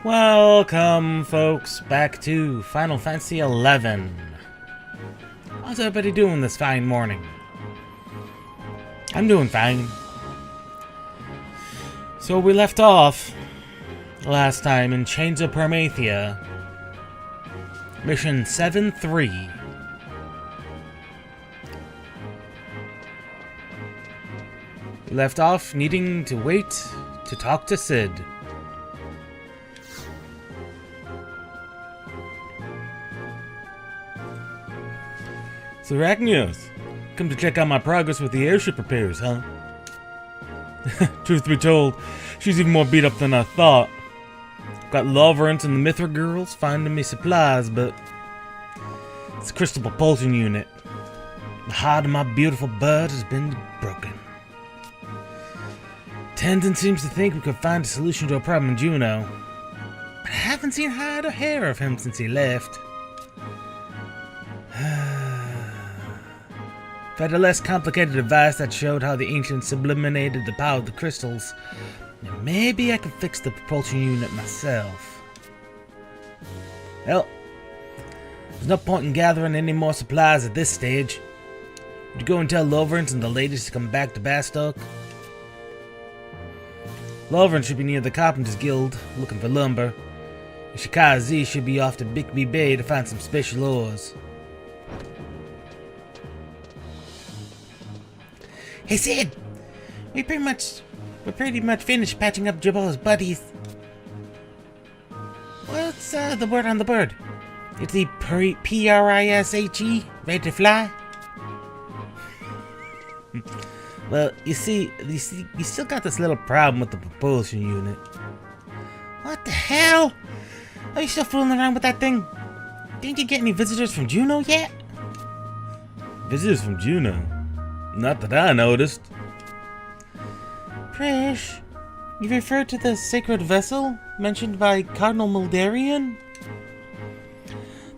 Welcome, folks, back to Final Fantasy XI. How's everybody doing this fine morning? I'm doing fine. So we left off last time in Chains of Prometheia, Mission 7-3. We left off needing to wait to talk to Cid. So Arachnios, come to check out my progress with the airship repairs, huh? Truth be told, she's even more beat up than I thought. Got Loverance and the Mithra girls finding me supplies, but it's a crystal propulsion unit. The heart of my beautiful bird has been broken. Tenzin seems to think we could find a solution to a problem in Juno, but I haven't seen hide or hair of him since he left. If I had a less complicated device that showed how the ancients sublimated the power of the crystals, then maybe I could fix the propulsion unit myself. Well, there's no point in gathering any more supplies at this stage. Would you go and tell Loverance and the ladies to come back to Bastock? Loverance should be near the Carpenters Guild, looking for lumber. Ishikaze should be off to Bigby Bay to find some special ores. Hey Cid, we're pretty much finished patching up Jabbal's buddies. What's the word on the bird? It's the P-R-I-S-H-E, ready to fly? Well, you see, we still got this little problem with the propulsion unit. What the hell? Are you still fooling around with that thing? Didn't you get any visitors from Juno yet? Visitors from Juno? Not that I noticed. Prish, you referred to the sacred vessel mentioned by Cardinal Muldarian?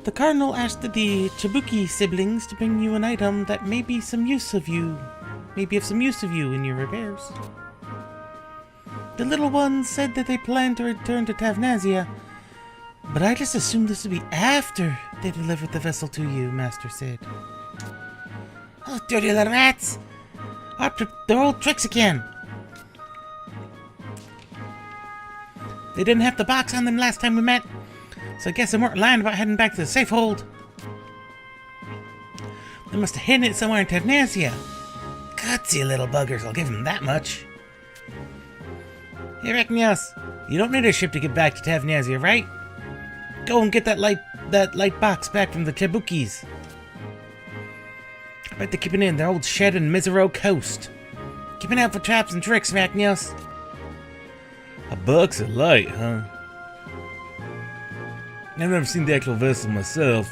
The Cardinal asked the Chibuki siblings to bring you an item that may be of some use to you in your repairs. The little ones said that they plan to return to Tavnazia, but I just assumed this would be after they delivered the vessel to you, Master Cid. Oh, dirty little rats! Up to their old tricks again! They didn't have the box on them last time we met, so I guess they weren't lying about heading back to the safe hold. They must have hidden it somewhere in Tavnazia. Gutsy little buggers, I'll give them that much. Hey Arachnios, you don't need a ship to get back to Tavnazia, right? Go and get that light box back from the Chibukis. I bet they're keeping it in their old shed in Mizero Coast. Keeping out for traps and tricks, Arachnios. A box of light, huh? I've never seen the actual vessel myself,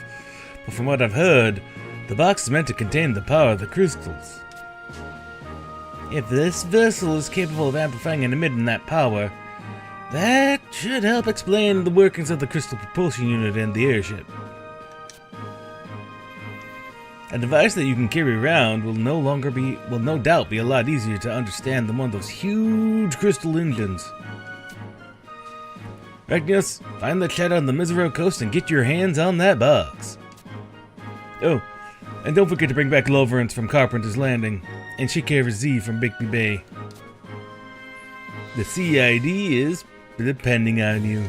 but from what I've heard, the box is meant to contain the power of the crystals. If this vessel is capable of amplifying and emitting that power, that should help explain the workings of the crystal propulsion unit and the airship. A device that you can carry around will no doubt be a lot easier to understand than one of those huge crystal engines. Arachnios, find the shed on the Mizero Coast and get your hands on that box. Oh, and don't forget to bring back Loverance from Carpenter's Landing, and Shikara Z from Bigby Bay. The CID is depending on you.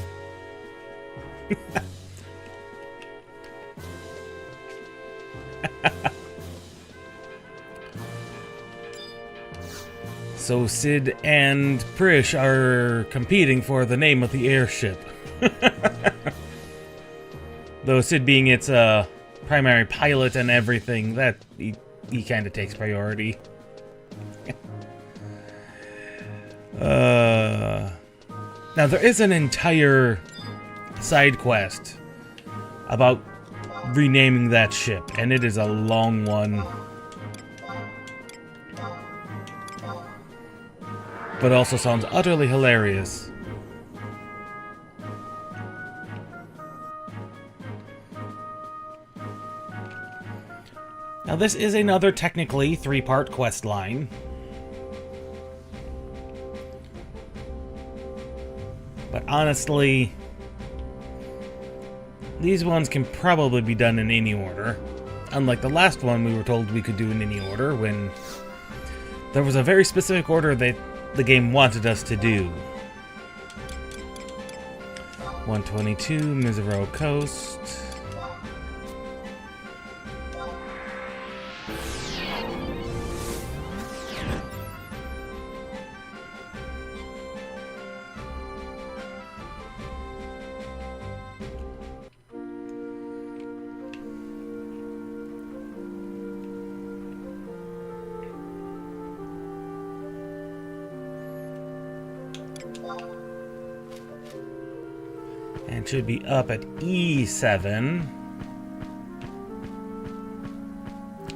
So Cid and Prish are competing for the name of the airship. Though Cid being its primary pilot and everything, that he kind of takes priority. Now there is an entire side quest about renaming that ship, and it is a long one. But also sounds utterly hilarious. Now this is another technically 3-part quest line. But honestly, These ones can probably be done in any order. Unlike the last one we were told we could do in any order when there was a very specific order that the game wanted us to do. 122, Mizero Coast. And should be up at E7.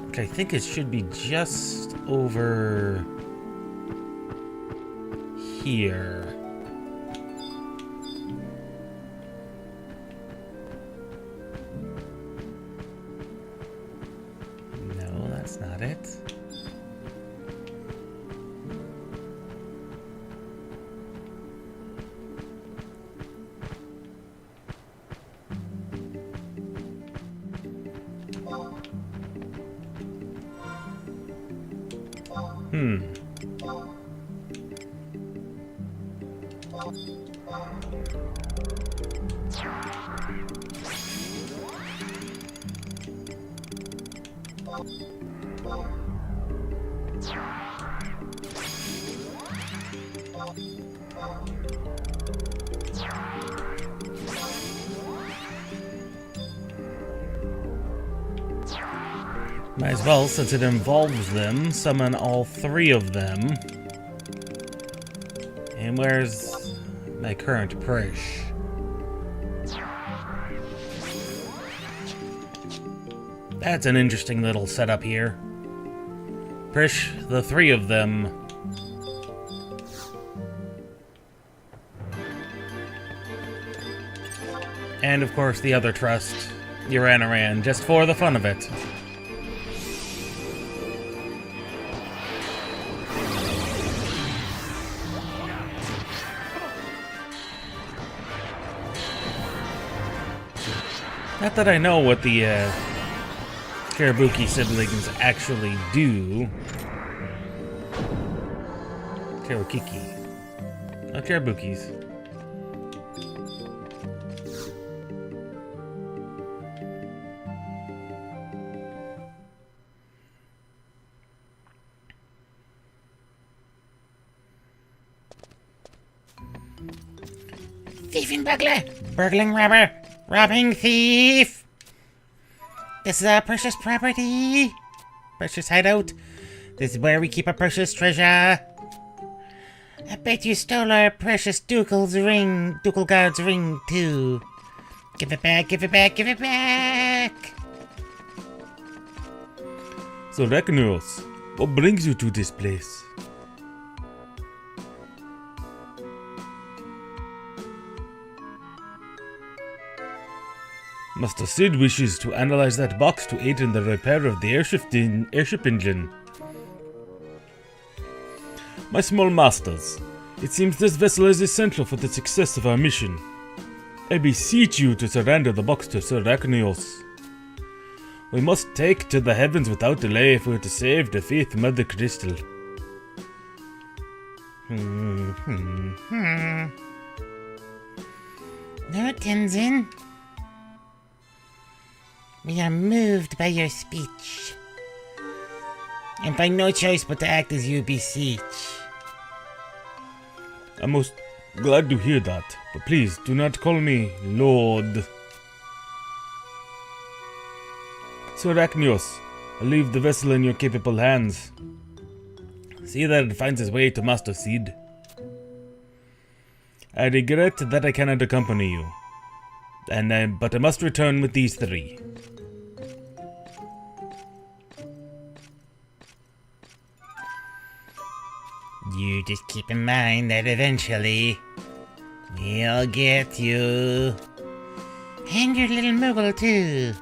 Okay, I think it should be just over here. No, that's not it. Might as well, since it involves them, summon all three of them. And where's my current Prish? That's an interesting little setup here. Prish, the three of them. And of course the other trust, Uranaran, just for the fun of it. Not that I know what the Karabuki siblings actually do. Karakiki. Not Karabukis. Thief and burglar! Burgling robber! Robbing thief! This is our precious property! Precious hideout. This is where we keep our precious treasure. I bet you stole our precious ducal guard's ring too. Give it back, give it back, give it back! So Ragnaros, what brings you to this place? Master Sid wishes to analyze that box to aid in the repair of the airship engine. My small masters, it seems this vessel is essential for the success of our mission. I beseech you to surrender the box to Sir Ragnaros. We must take to the heavens without delay if we are to save the faith Mothercrystal. No, Tenzin. We are moved by your speech, and find no choice but to act as you beseech. I'm most glad to hear that, but please do not call me Lord. Sir Ragnaros, I leave the vessel in your capable hands. See that it finds its way to Master Sid. I regret that I cannot accompany you, but I must return with these three. You just keep in mind that eventually we'll get you. And your little Moogle too.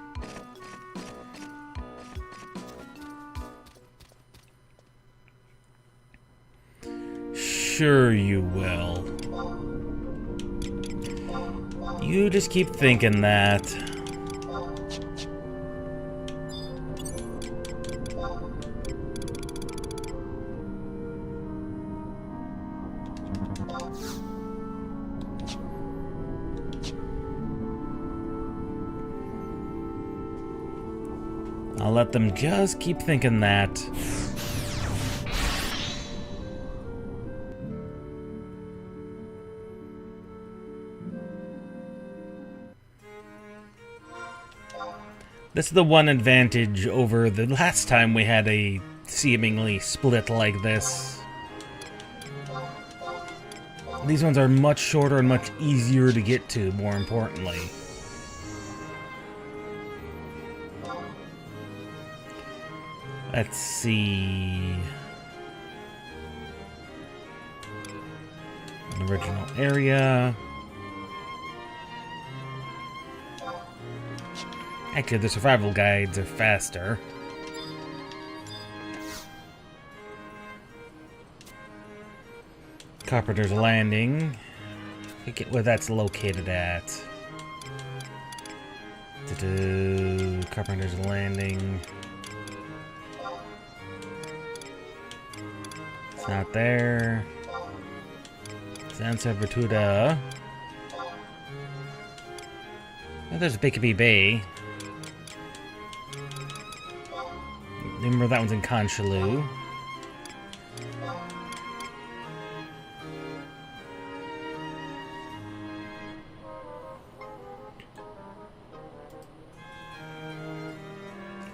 Sure you will. You just keep thinking that. I'll let them just keep thinking that. This is the one advantage over the last time we had a seemingly split like this. These ones are much shorter and much easier to get to, more importantly. Let's see. An original area. Actually, the survival guides are faster. Carpenter's Landing. Forget where that's located at. Carpenter's Landing. It's not there. San Salvatore. Oh, there's Bickaby Bay. Remember that one's in Conchaloux.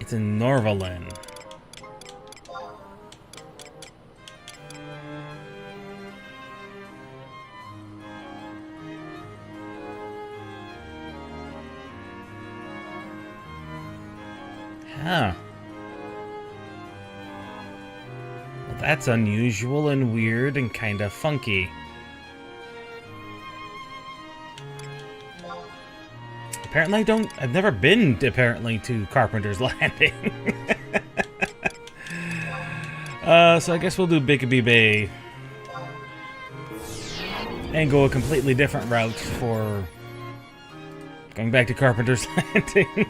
It's in Norvalin. Huh. Well, that's unusual and weird and kind of funky. Apparently I've never been, apparently, to Carpenter's Landing. So I guess we'll do Bickaby Bay. And go a completely different route for going back to Carpenter's Landing.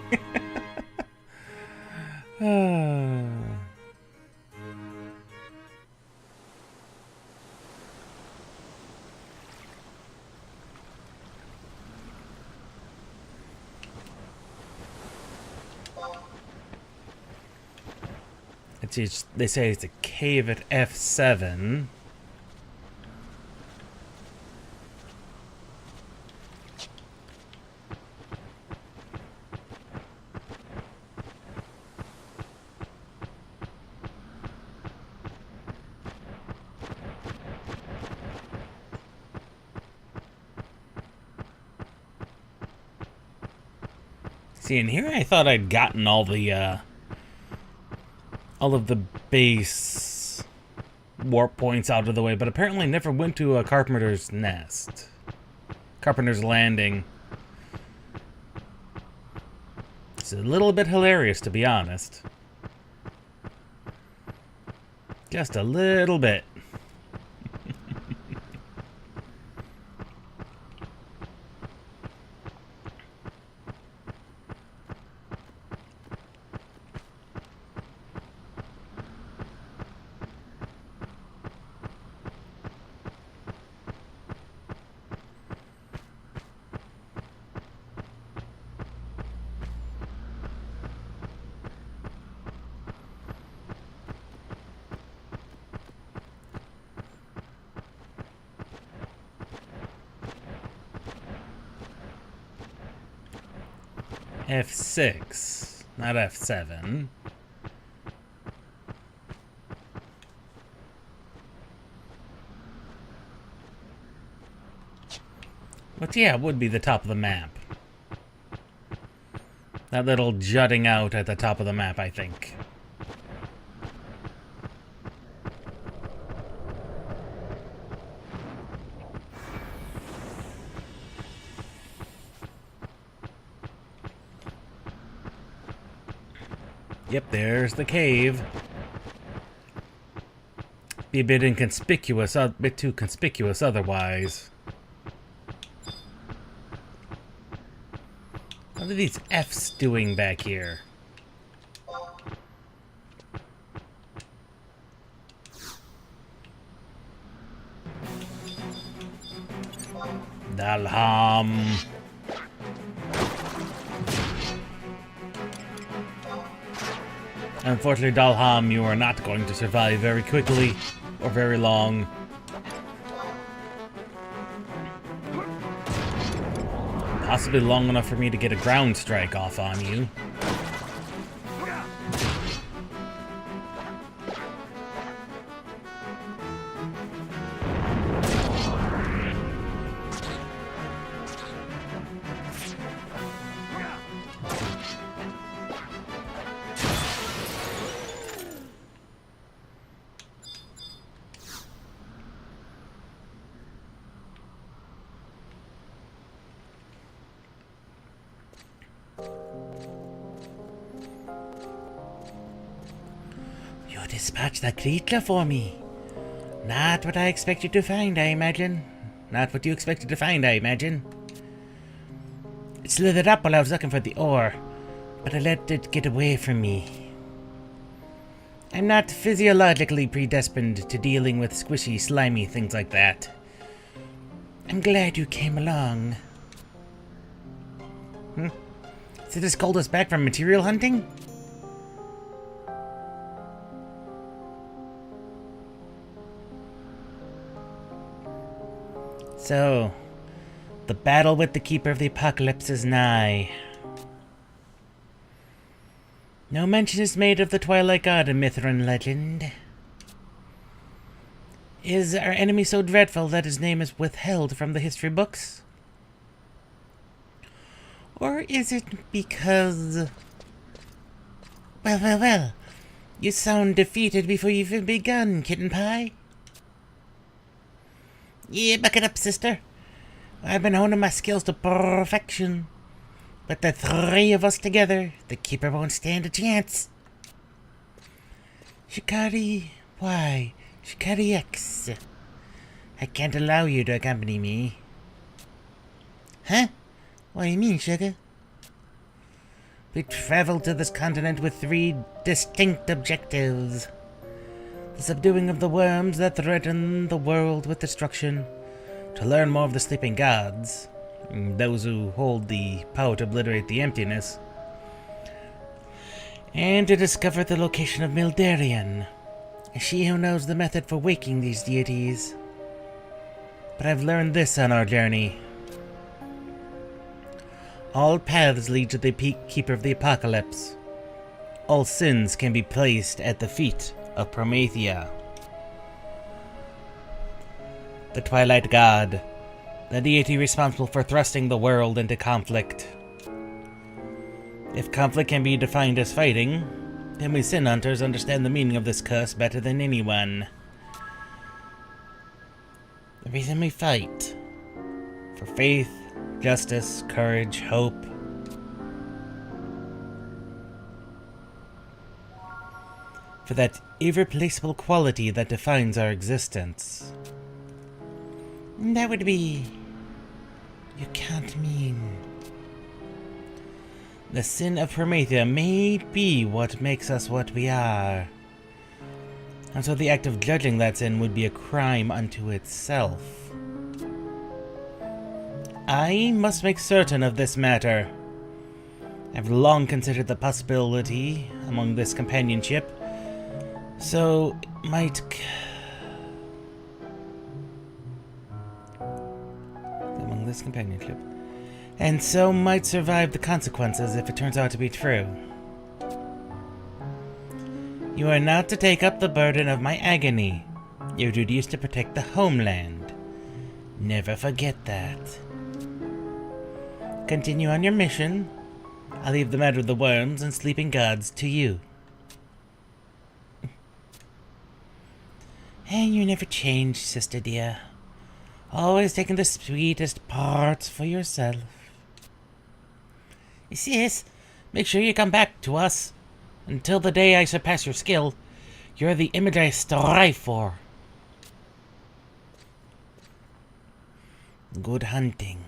They say it's a cave at F7. See, in here I thought I'd gotten all of the base warp points out of the way, but apparently never went to a Carpenter's Nest. Carpenter's Landing. It's a little bit hilarious, to be honest. Just a little bit. F6, not F7. But yeah, it would be the top of the map. That little jutting out at the top of the map, I think. Yep, there's the cave. Be a bit inconspicuous, a bit too conspicuous otherwise. What are these F's doing back here? Dalham. Unfortunately, Dalham, you are not going to survive very quickly or very long. Possibly long enough for me to get a ground strike off on you. You dispatched that creature for me. Not what I expected to find, I imagine. Not what you expected to find, I imagine. It slithered up while I was looking for the ore, but I let it get away from me. I'm not physiologically predestined to dealing with squishy, slimy things like that. I'm glad you came along. So this called us back from material hunting? So, the battle with the Keeper of the Apocalypse is nigh. No mention is made of the Twilight God in Mithrin legend. Is our enemy so dreadful that his name is withheld from the history books? Or is it because... Well, you sound defeated before you've even begun, Kitten Pie. Yeah, back it up, sister. I've been honing my skills to perfection. But the three of us together, the Keeper won't stand a chance. Shikari... Why? Shikari X. I can't allow you to accompany me. Huh? What do you mean, sugar? We traveled to this continent with 3 distinct objectives. The subduing of the worms that threaten the world with destruction, to learn more of the sleeping gods, those who hold the power to obliterate the emptiness, and to discover the location of Mildarian, she who knows the method for waking these deities. But I've learned this on our journey. All paths lead to the Keeper of the Apocalypse. All sins can be placed at the feet of Promethea, the Twilight God, the deity responsible for thrusting the world into conflict. If conflict can be defined as fighting, then we sin hunters understand the meaning of this curse better than anyone. The reason we fight: for faith, justice, courage, hope. For that irreplaceable quality that defines our existence. That would be... You can't mean... The sin of Promethea may be what makes us what we are. And so the act of judging that sin would be a crime unto itself. I must make certain of this matter. I've long considered the possibility among this companionship, so might... among this companionship. And so might survive the consequences if it turns out to be true. You are not to take up the burden of my agony. Your duty is to protect the homeland. Never forget that. Continue on your mission. I'll leave the matter of the worms and sleeping gods to you. And you never change, sister dear. Always taking the sweetest parts for yourself. Yes, make sure you come back to us. Until the day I surpass your skill, you're the image I strive for. Good hunting.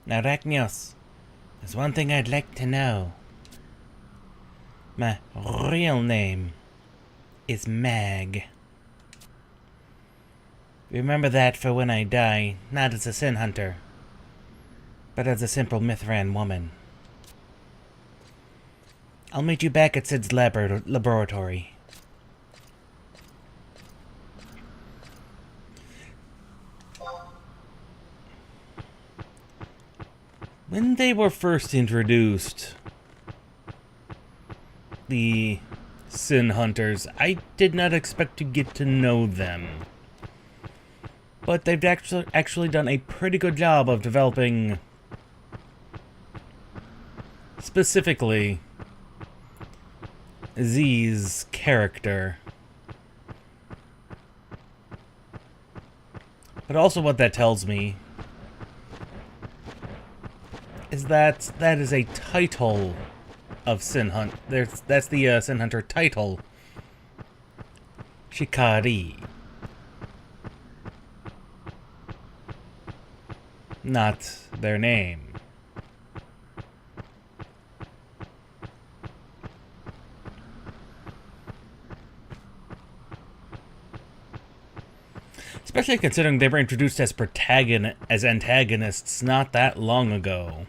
Arachnios, There's one thing I'd like to know. My real name is Mag. Remember that for when I die, not as a sin hunter, but as a simple Mithran woman. I'll meet you back at Sid's laboratory. When they were first introduced, the Sin Hunters, I did not expect to get to know them. But they've actually done a pretty good job of developing, specifically, Z's character. But also what that tells me is that that is a title of Sin Hunt. That's the Sin Hunter title. Shikari. Not their name. Especially considering they were introduced as antagonists not that long ago.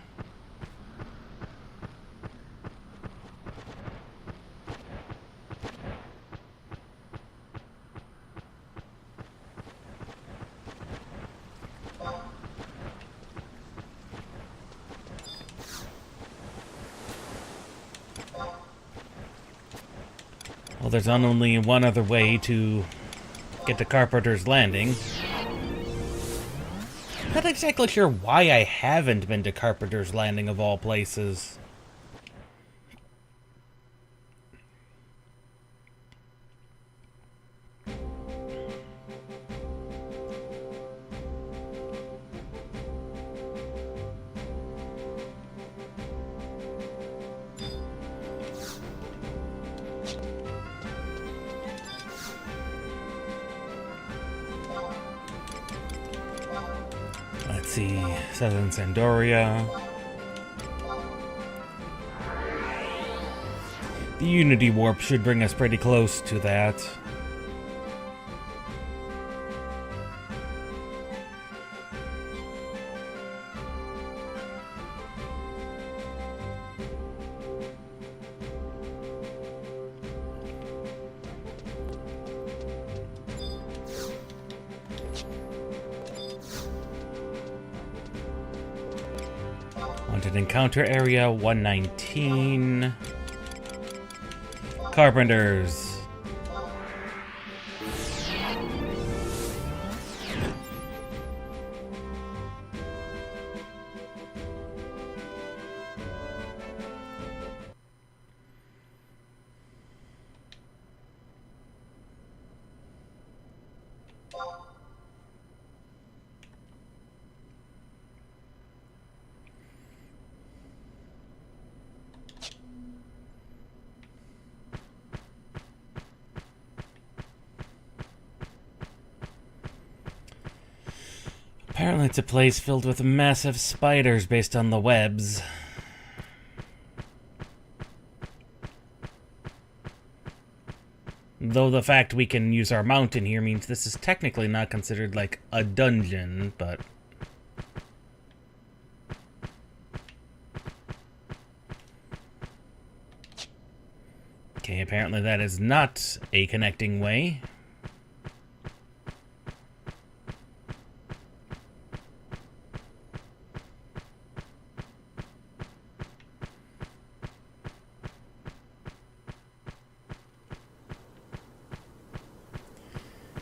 Well, there's only one other way to get to Carpenter's Landing. Not exactly sure why I haven't been to Carpenter's Landing of all places. Let's see, Southern Sandoria. The Unity Warp should bring us pretty close to that. Wanted encounter area 119. Carpenters. Apparently it's a place filled with massive spiders based on the webs. Though the fact we can use our mountain here means this is technically not considered like a dungeon, but... Okay, apparently that is not a connecting way.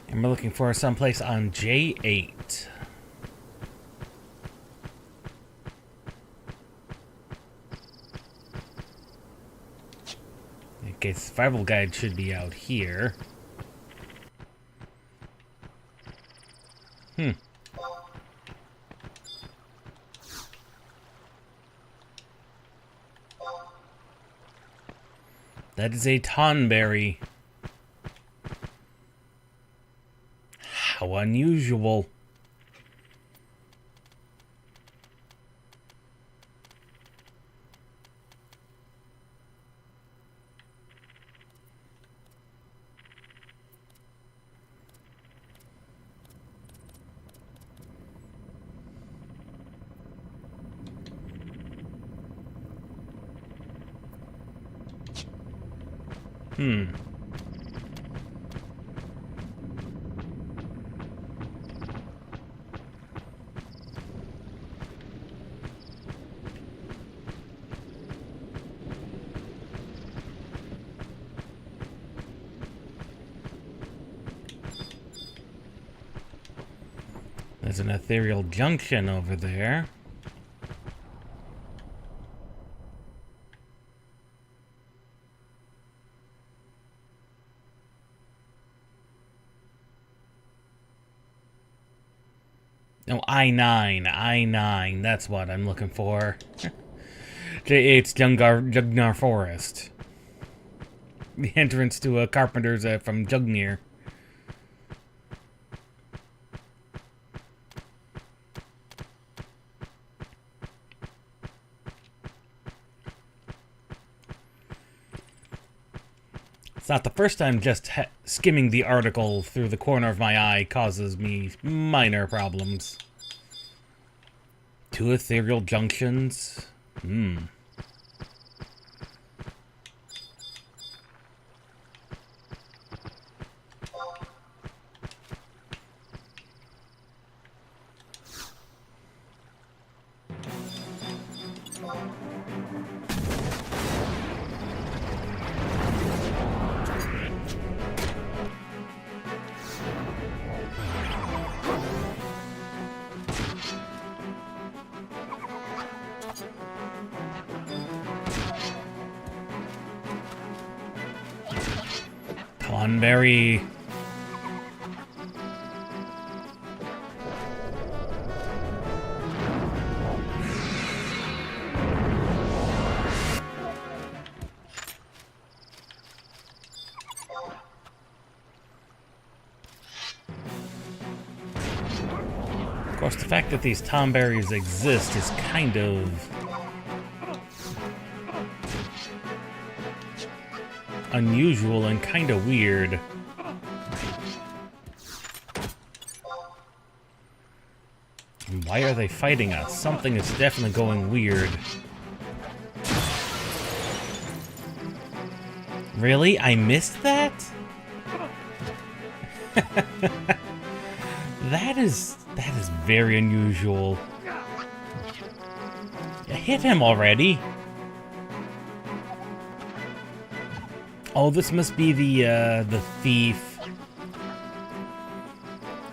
And we're looking for someplace on J8. Okay, survival guide should be out here. That is a tonberry. How unusual. There's an ethereal junction over there. No, I-9, that's what I'm looking for. J8's Jugnar Forest. The entrance to a carpenter's from Jugnir. It's not the first time just skimming the article through the corner of my eye causes me minor problems. 2 ethereal junctions? Conberry. Of course, the fact that these tomberries exist is kind of unusual and kind of weird. And why are they fighting us? Something is definitely going weird. Really? I missed that? That is very unusual. You hit him already. Oh, this must be the thief.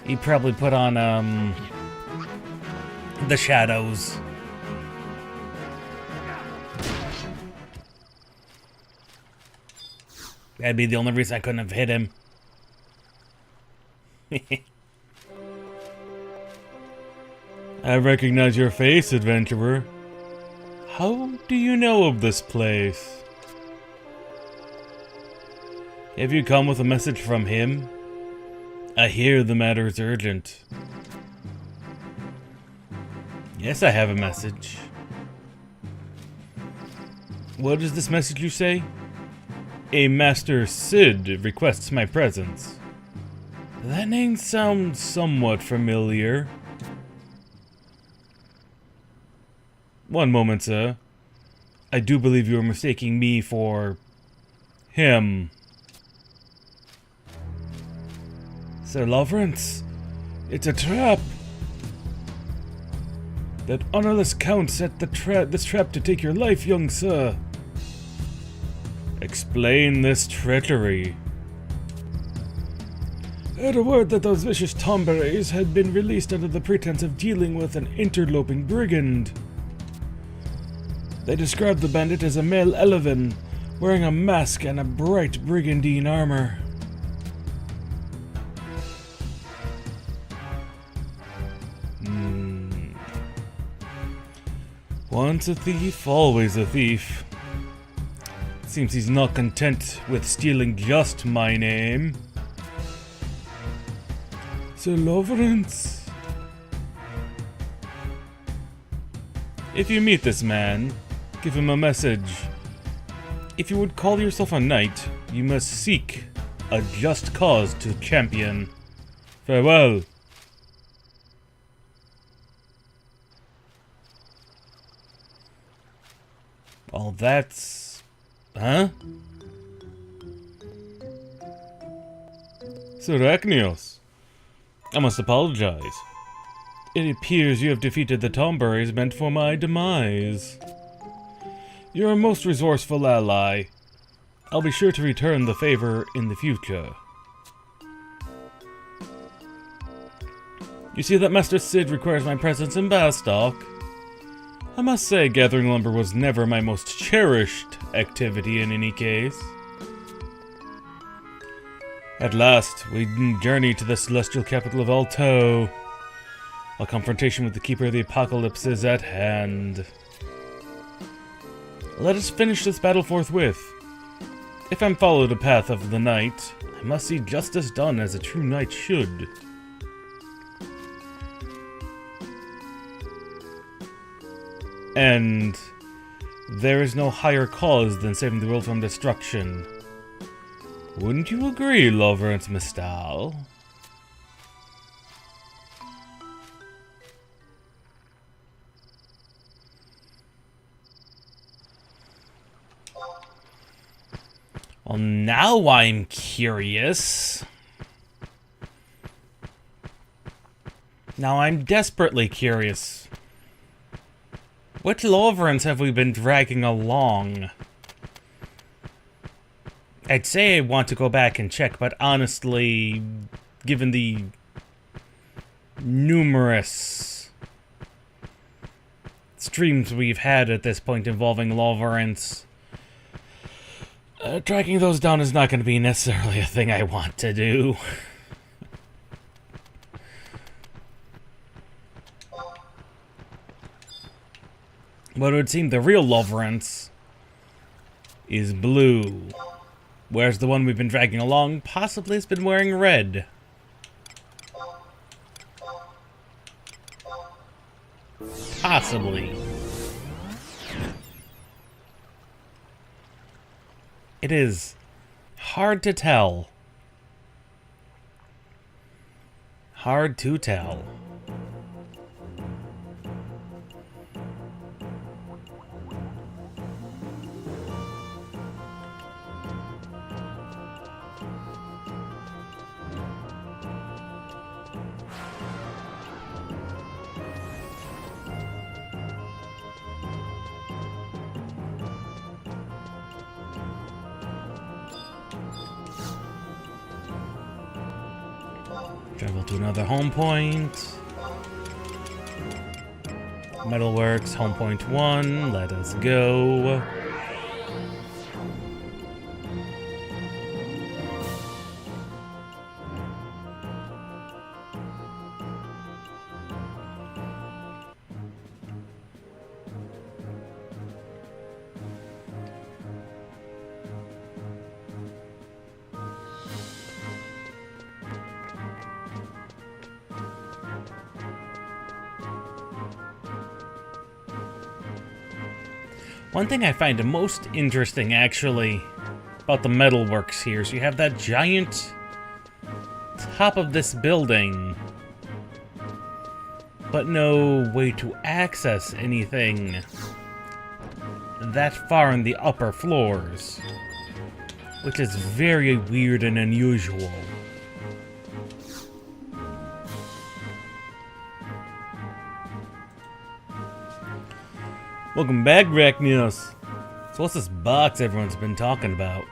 He probably put on the shadows. That'd be the only reason I couldn't have hit him. I recognize your face, adventurer. How do you know of this place? Have you come with a message from him? I hear the matter is urgent. Yes, I have a message. What is this message you say? A Master Sid requests my presence. That name sounds somewhat familiar. One moment, sir. I do believe you are mistaking me for him. Sir Lawrence, it's a trap. That honorless count set this trap to take your life, young sir. Explain this treachery. I heard a word that those vicious tomberries had been released under the pretense of dealing with an interloping brigand. They described the bandit as a male Elven, wearing a mask and a bright brigandine armor. Once a thief, always a thief. Seems he's not content with stealing just my name. Sir Lawrence. If you meet this man, give him a message. If you would call yourself a knight, you must seek a just cause to champion. Farewell. Well, that's... Huh? Arachnios, I must apologize. It appears you have defeated the Tomberries meant for my demise. You're a most resourceful ally. I'll be sure to return the favor in the future. You see that Master Sid requires my presence in Bastok? I must say, gathering lumber was never my most cherished activity in any case. At last, we journey to the celestial capital of Alto. A confrontation with the Keeper of the Apocalypse is at hand. Let us finish this battle forthwith. If I'm followed a path of the night, I must see justice done as a true knight should. And there is no higher cause than saving the world from destruction. Wouldn't you agree, Loverance Mistal? Well, now I'm curious. Now I'm desperately curious. Which Loverance have we been dragging along? I'd say I want to go back and check, but honestly, given the numerous streams we've had at this point involving Loverance, tracking those down is not going to be necessarily a thing I want to do. But it would seem the real Loverance is blue, whereas the one we've been dragging along possibly has been wearing red. Possibly. It is hard to tell. Hard to tell. Travel to another home point. Metalworks, home point 1. Let us go. One thing I find most interesting, actually, about the metalworks here is you have that giant top of this building, but no way to access anything that far in the upper floors, which is very weird and unusual. Welcome back, Arachnios. So what's this box everyone's been talking about?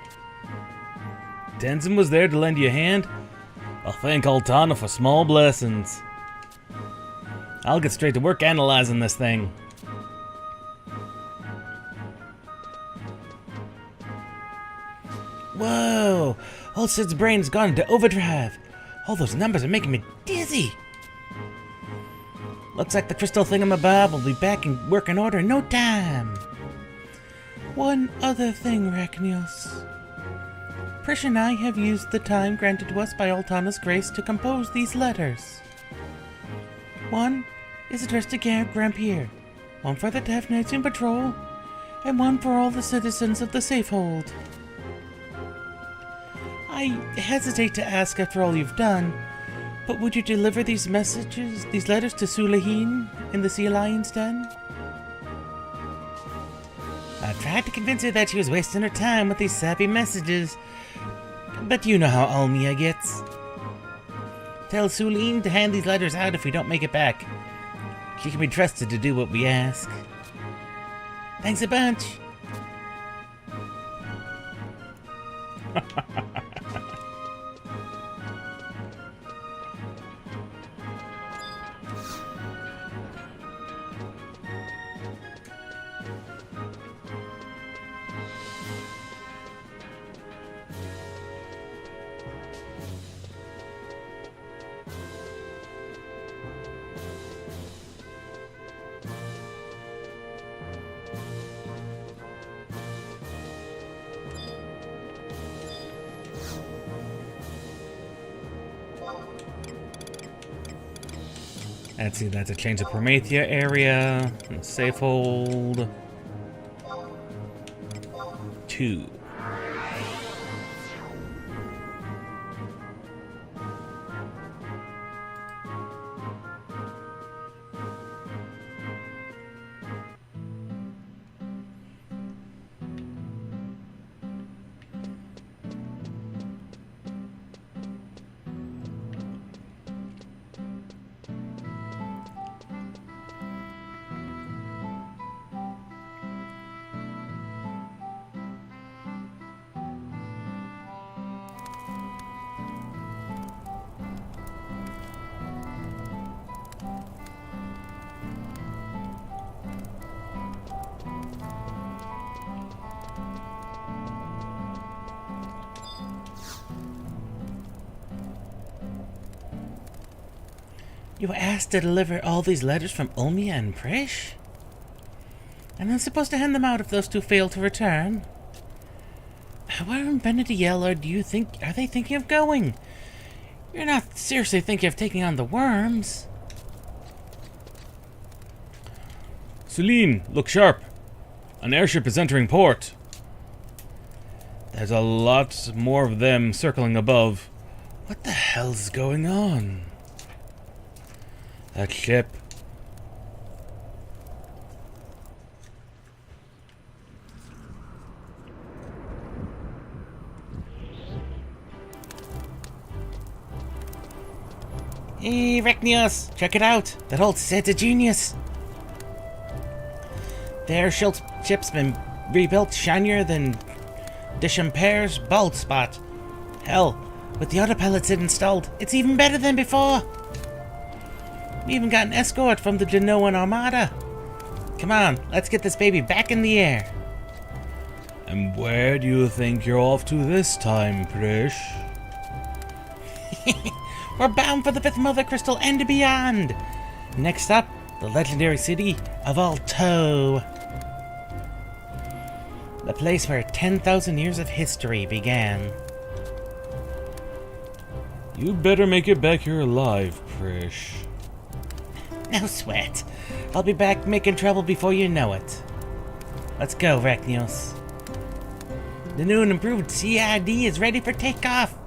Tenzin was there to lend you a hand? I'll thank Altana for small blessings. I'll get straight to work analyzing this thing. Whoa! Old Sid's brain's gone into overdrive. All those numbers are making me dizzy. Looks like the crystal thingamabob will be back in working order in no time. One other thing, Arachnios. Prish and I have used the time granted to us by Altana's grace to compose these letters. One is addressed to Garrett Grampier, one for the Death Knights in patrol, and one for all the citizens of the Safehold. I hesitate to ask after all you've done, but would you deliver these letters to Sulahin in the Sea Lion's Den? I've tried to convince her that she was wasting her time with these sappy messages, but you know how Almia gets. tell Suline to hand these letters out if we don't make it back. She can be trusted to do what we ask. Thanks a bunch. Let's see, that's a change of Promethea area. Safe hold. 2. You were asked to deliver all these letters from Olmia and Prish? And I'm supposed to hand them out if those two fail to return? Where in Benediel are they thinking of going? You're not seriously thinking of taking on the worms? Suline, look sharp. An airship is entering port. There's a lot more of them circling above. What the hell's going on? That ship. Hey, Reknios, check it out. That old set of genius. Their ship's been rebuilt shinier than Deschampere's bald spot. Hell, with the autopilots installed, it's even better than before. We even got an escort from the Genoan Armada. Come on, let's get this baby back in the air. And where do you think you're off to this time, Prish? We're bound for the 5th Mothercrystal and beyond. Next up, the legendary city of Alto. The place where 10,000 years of history began. You better make it back here alive, Prish. No sweat. I'll be back making trouble before you know it. Let's go, Reknios. The new and improved CID is ready for takeoff.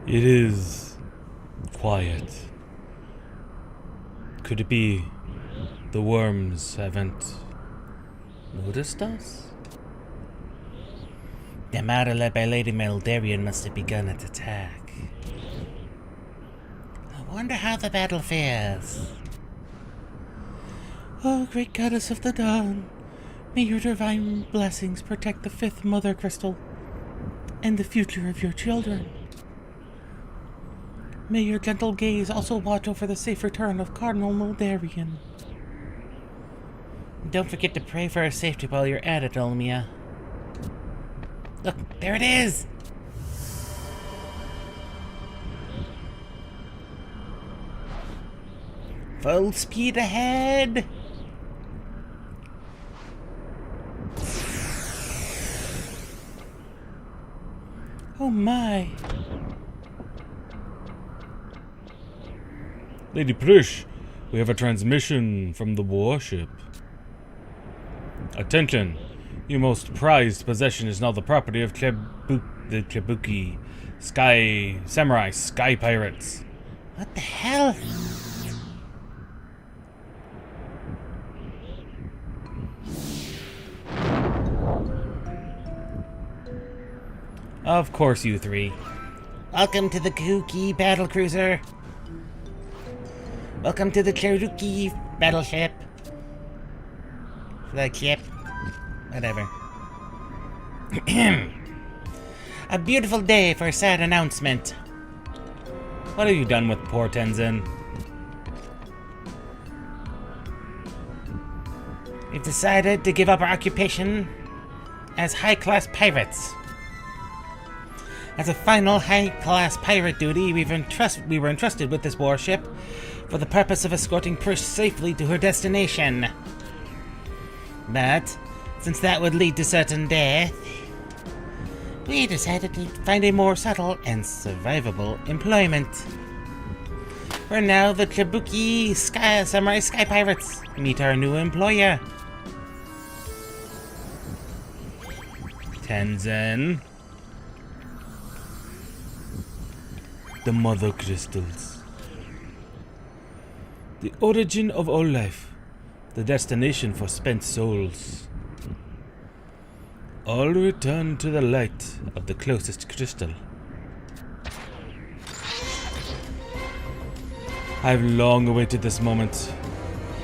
It is quiet. Could it be the worms haven't noticed us? The Armada led by Lady Meldarian must have begun its attack. I wonder how the battle fares. Oh, great goddess of the dawn, may your divine blessings protect the 5th Mothercrystal and the future of your children. May your gentle gaze also watch over the safe return of Cardinal Muldarian. Don't forget to pray for our safety while you're at it, Olmia. Look, there it is! Full speed ahead! Oh my! Lady Prush, we have a transmission from the warship. Attention! Your most prized possession is now the property of the Kabuki Samurai Sky Pirates. What the hell? Of course, you three. Welcome to the Kabuki battle cruiser. Welcome to the Kabuki battleship. Flagship. Whatever. A beautiful day for a sad announcement. What have you done with poor Tenzin? We've decided to give up our occupation as high-class pirates. As a final high-class pirate duty, we were entrusted with this warship for the purpose of escorting Prush safely to her destination. But, since that would lead to certain death, we decided to find a more subtle and survivable employment. We're now the Kabuki Samurai Sky Pirates. Meet our new employer. Tenzin. The Mothercrystals. The origin of all life. The destination for spent souls. All return to the light of the closest crystal. I've long awaited this moment.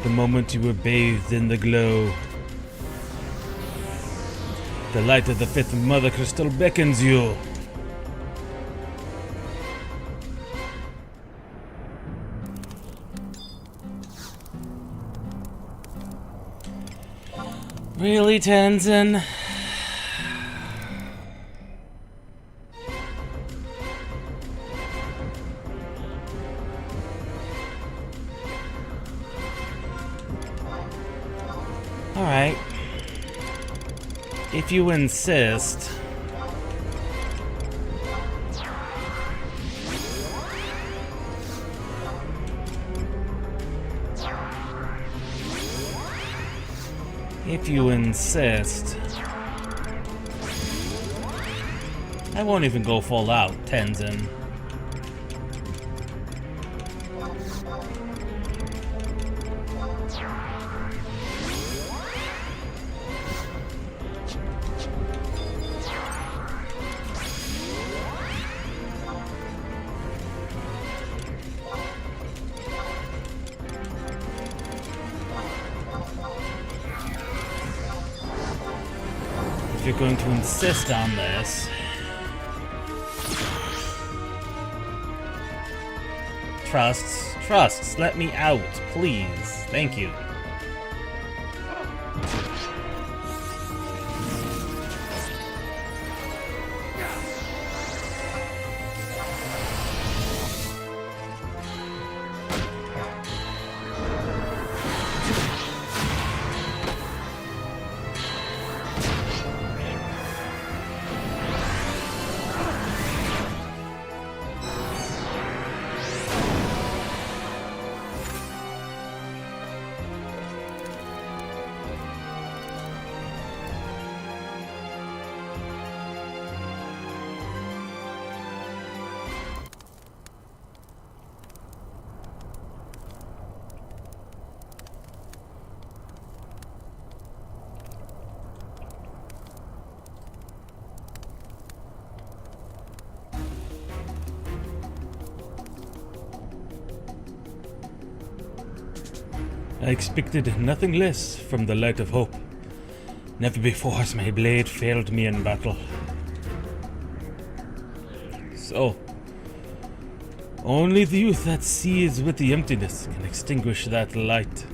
The moment you were bathed in the glow. The light of the fifth Mothercrystal beckons you. Really, Tenzin? Alright. If you insist. If you insist. I won't even go full out, Tenzin. If you're going to insist on this. Trusts, let me out, please. Thank you. I expected nothing less from the light of hope. Never before has my blade failed me in battle. So, only the youth that sees with the emptiness can extinguish that light.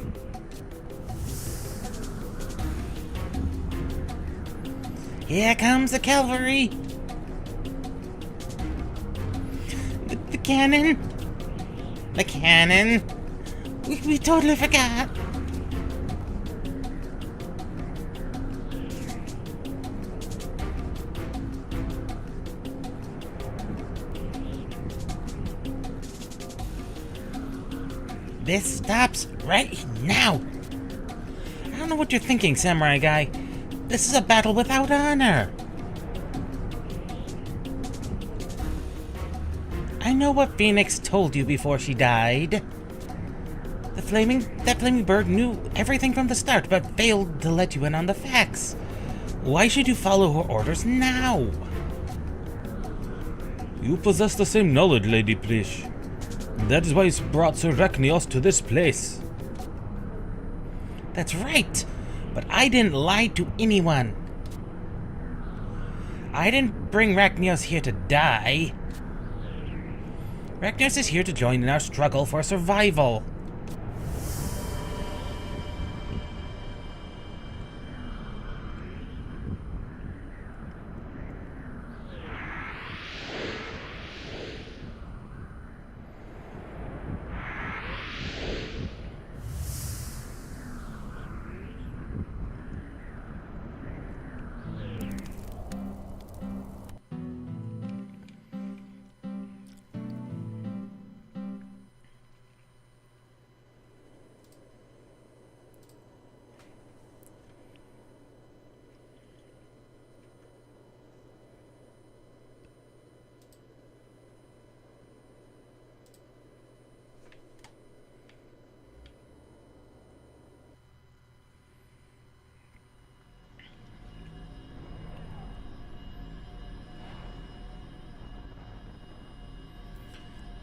Here comes the cavalry. The cannon. The cannon. We totally forgot. This stops right now. I don't know what you're thinking, samurai guy. This is a battle without honor. I know what Phoenix told you before she died. That flaming bird knew everything from the start, but failed to let you in on the facts. Why should you follow her orders now? You possess the same knowledge, Lady Prish. That is why you brought Sir Rachnios to this place. That's right, but I didn't lie to anyone. I didn't bring Rachnios here to die. Rachnios is here to join in our struggle for survival.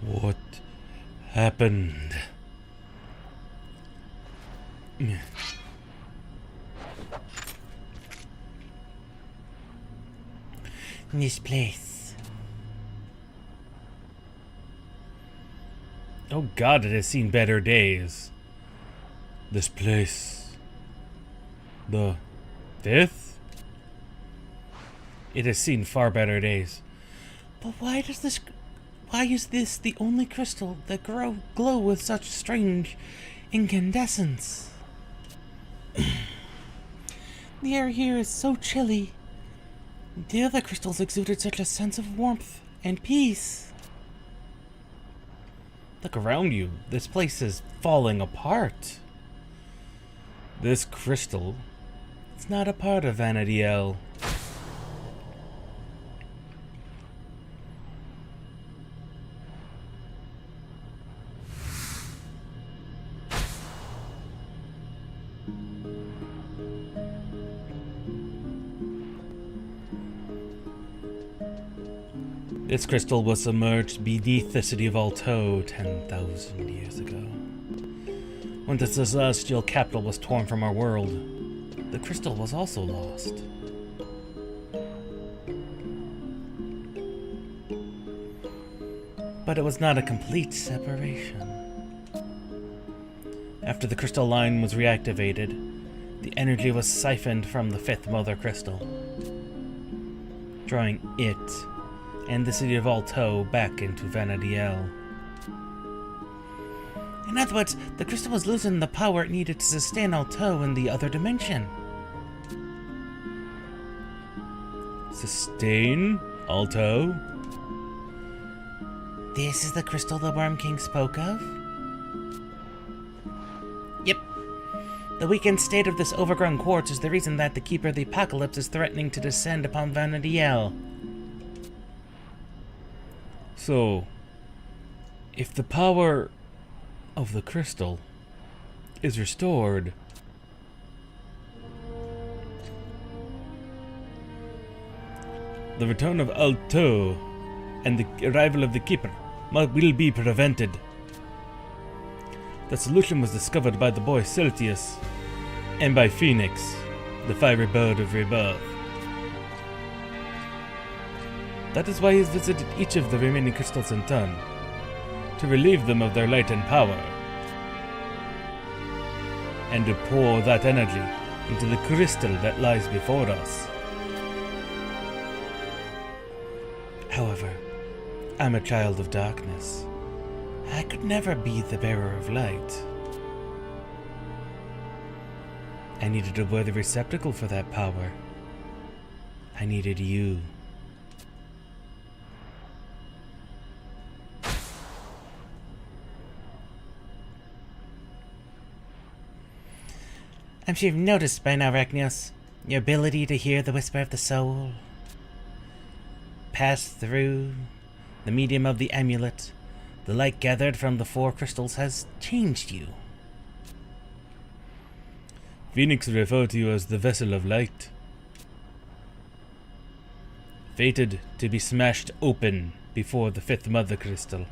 What happened? This place. Oh God, it has seen better days. This place. The fifth? It has seen far better days. But why is this the only crystal that glow with such strange incandescence? The air here is so chilly. The other crystals exuded such a sense of warmth and peace. Look around you. This place is falling apart. This crystal, it's not a part of Vanadiel. This crystal was submerged beneath the city of Alto 10,000 years ago. When the celestial capital was torn from our world, the crystal was also lost. But it was not a complete separation. After the crystal line was reactivated, the energy was siphoned from the fifth Mothercrystal, drawing it and the city of Alto back into Vanadiel. In other words, the crystal was losing the power it needed to sustain Alto in the other dimension. Sustain Alto? This is the crystal the Worm King spoke of? Yep. The weakened state of this overgrown quartz is the reason that the Keeper of the Apocalypse is threatening to descend upon Vanadiel. So, if the power of the crystal is restored, the return of Alto and the arrival of the Keeper will be prevented. The solution was discovered by the boy Celtius and by Phoenix, the fiery bird of rebirth. That is why he has visited each of the remaining crystals in turn, to relieve them of their light and power, and to pour that energy into the crystal that lies before us. However, I'm a child of darkness. I could never be the bearer of light. I needed a worthy receptacle for that power. I needed you. I'm sure you've noticed by now, Rachnios, your ability to hear the whisper of the soul. Pass through the medium of the amulet. The light gathered from the 4 crystals has changed you. Phoenix referred to you as the vessel of light. Fated to be smashed open before the 5th Mothercrystal.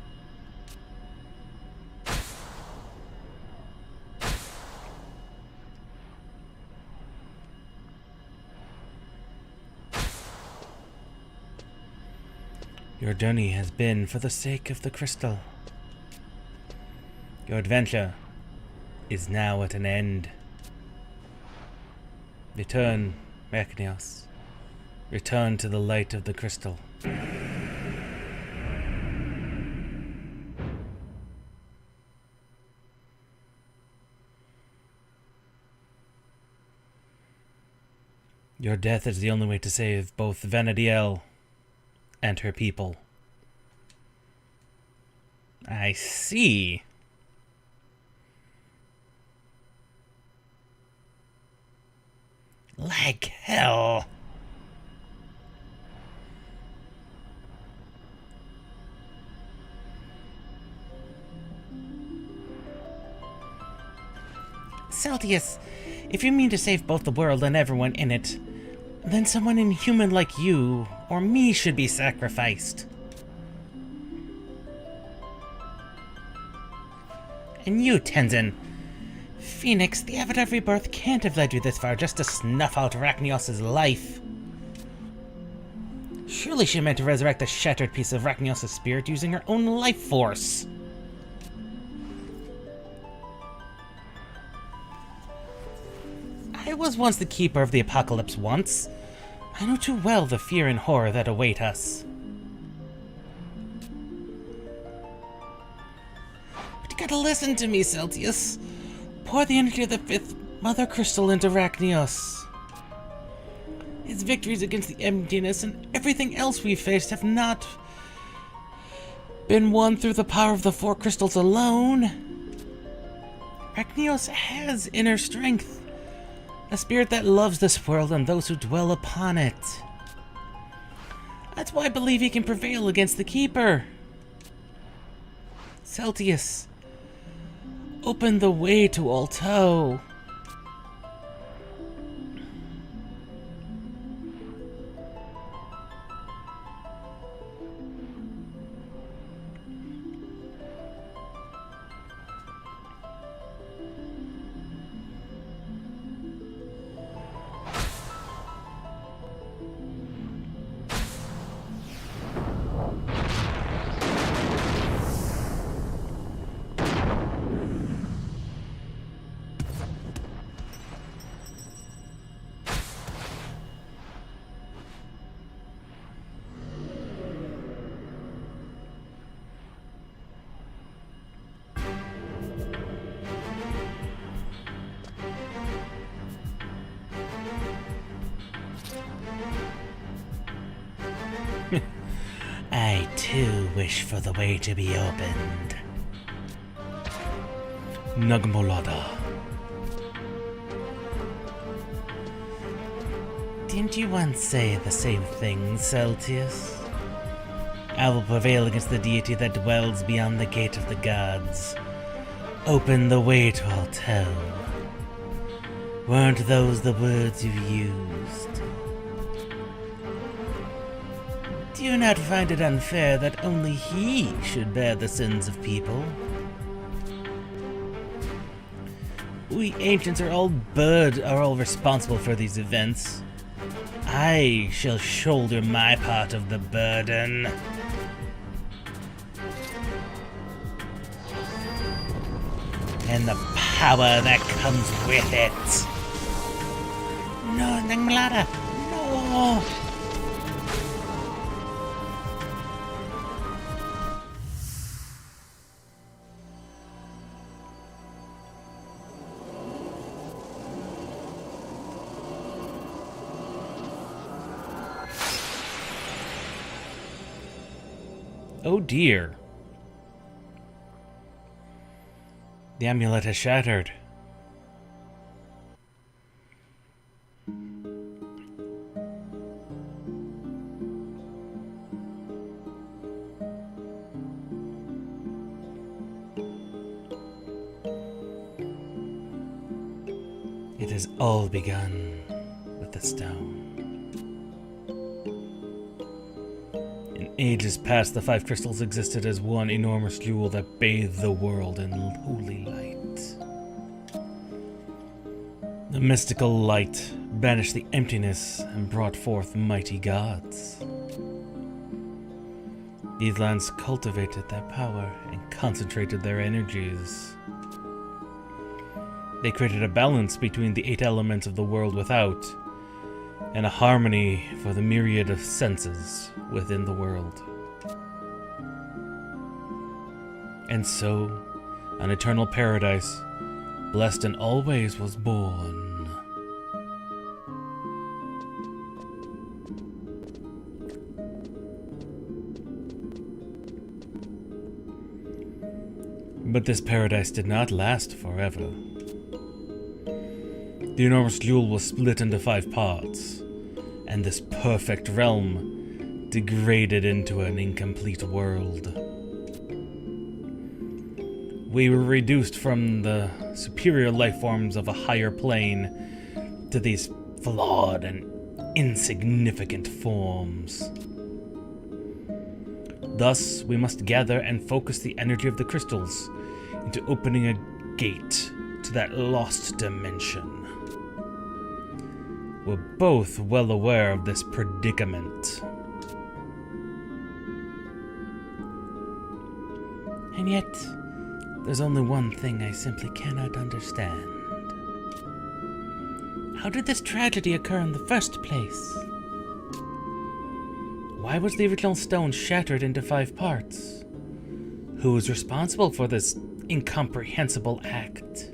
Your journey has been for the sake of the crystal. Your adventure is now at an end. Return, Rachnios. Return to the light of the crystal. Your death is the only way to save both Vanadiel and her people. I see. Like hell. Celtius, if you mean to save both the world and everyone in it, then someone inhuman like you or me should be sacrificed. And you, Tenzin. Phoenix, the Avid of Rebirth can't have led you this far just to snuff out Rachnios' life. Surely she meant to resurrect a shattered piece of Rachnios' spirit using her own life force. I was once the keeper of the apocalypse once. I know too well the fear and horror that await us. But you gotta listen to me, Celtius. Pour the energy of the 5th Mothercrystal into Rachnios. His victories against the emptiness and everything else we've faced have not been won through the power of the 4 crystals alone. Rachnios has inner strength. A spirit that loves this world and those who dwell upon it. That's why I believe he can prevail against the Keeper. Celtius, open the way to Alto. I too wish for the way to be opened. Nagmolada. Didn't you once say the same thing, Celtius? I will prevail against the deity that dwells beyond the gate of the gods. Open the way to Alto. Weren't those the words you used? Do you not find it unfair that only he should bear the sins of people? We ancients are all responsible for these events. I shall shoulder my part of the burden. And the power that comes with it. No, Nangmalada, no! Oh dear. The amulet has shattered. It has all begun with the stone. In ages past, the 5 crystals existed as one enormous jewel that bathed the world in holy light. The mystical light banished the emptiness and brought forth mighty gods. These lands cultivated their power and concentrated their energies. They created a balance between the 8 elements of the world without, and a harmony for the myriad of senses within the world. And so, an eternal paradise, blessed in all ways, was born. But this paradise did not last forever. The enormous jewel was split into 5 parts, and this perfect realm degraded into an incomplete world. We were reduced from the superior life forms of a higher plane to these flawed and insignificant forms. Thus, we must gather and focus the energy of the crystals into opening a gate to that lost dimension. We're both well aware of this predicament. And yet, there's only one thing I simply cannot understand. How did this tragedy occur in the first place? Why was the original stone shattered into 5 parts? Who was responsible for this incomprehensible act?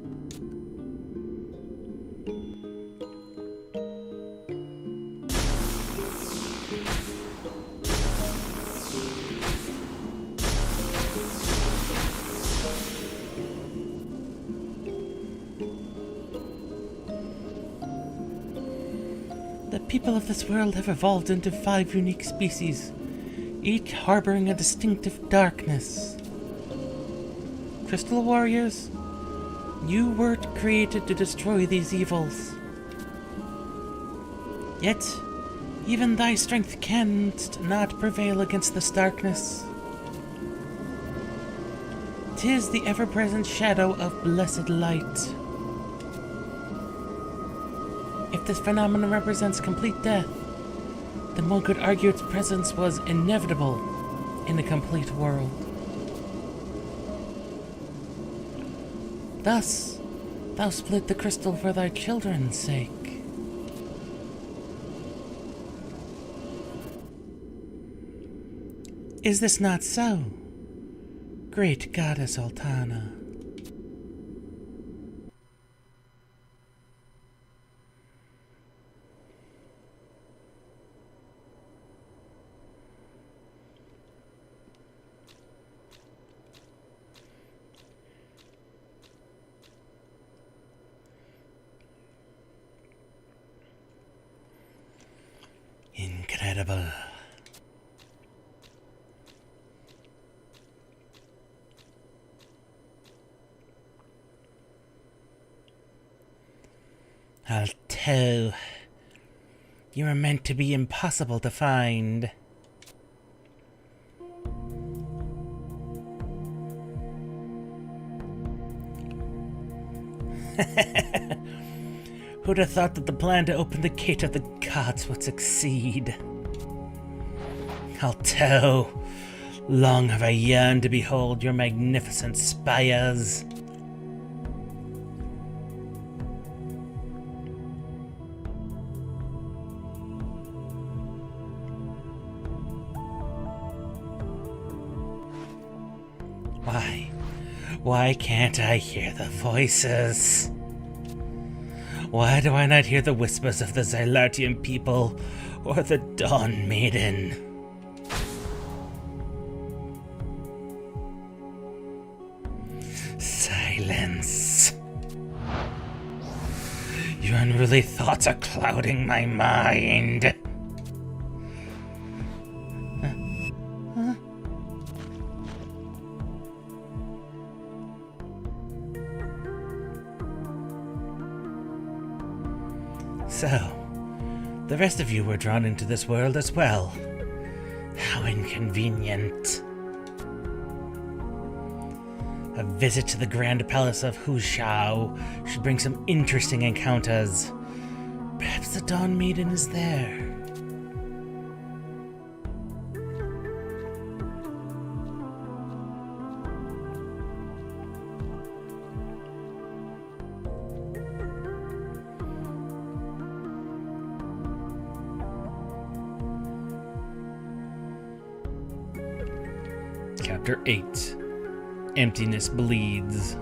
The people of this world have evolved into 5 unique species, each harboring a distinctive darkness. Crystal warriors, you were created to destroy these evils. Yet, even thy strength cannot prevail against this darkness. 'Tis the ever-present shadow of blessed light. If this phenomenon represents complete death, then one could argue its presence was inevitable in a complete world. Thus, thou split the crystal for thy children's sake. Is this not so, great goddess Altana? Incredible. Alto, you are meant to be impossible to find. Who'd have thought that the plan to open the gate of the gods would succeed? Alto, long have I yearned to behold your magnificent spires. Why can't I hear the voices? Why do I not hear the whispers of the Xylartian people or the Dawn Maiden? Truly, thoughts are clouding my mind. So, the rest of you were drawn into this world as well. How inconvenient. A visit to the Grand Palace of Hushao should bring some interesting encounters. Perhaps the Dawn Maiden is there. Chapter 8. Emptiness Bleeds.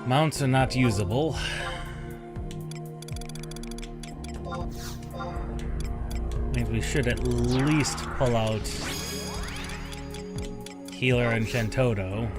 Mounts are not usable. Means we should at least pull out Healer and Shantoto.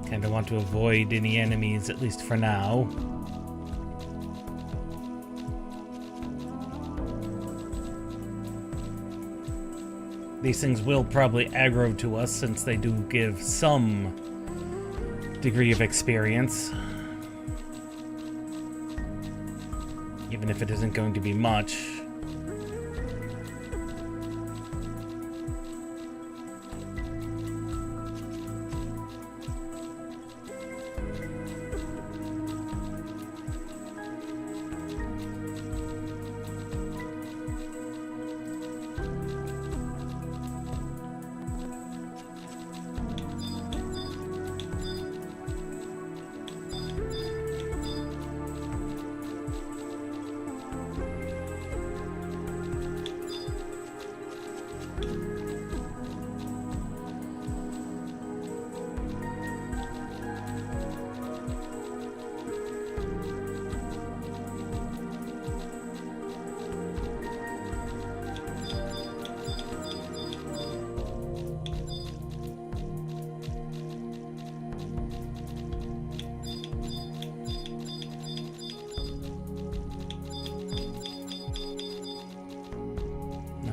Kinda want to avoid any enemies, at least for now. These things will probably aggro to us since they do give some degree of experience. Even if it isn't going to be much.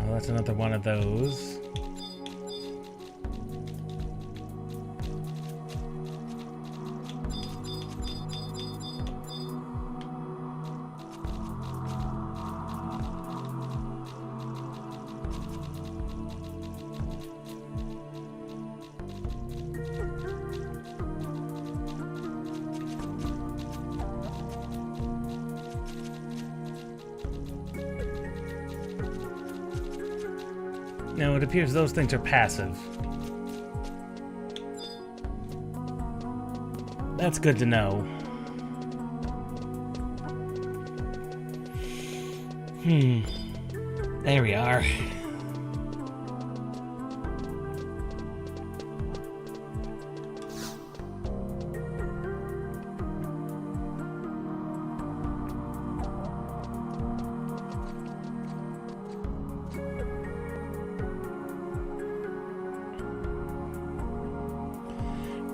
That's another one of those. No, it appears those things are passive. That's good to know. There we are.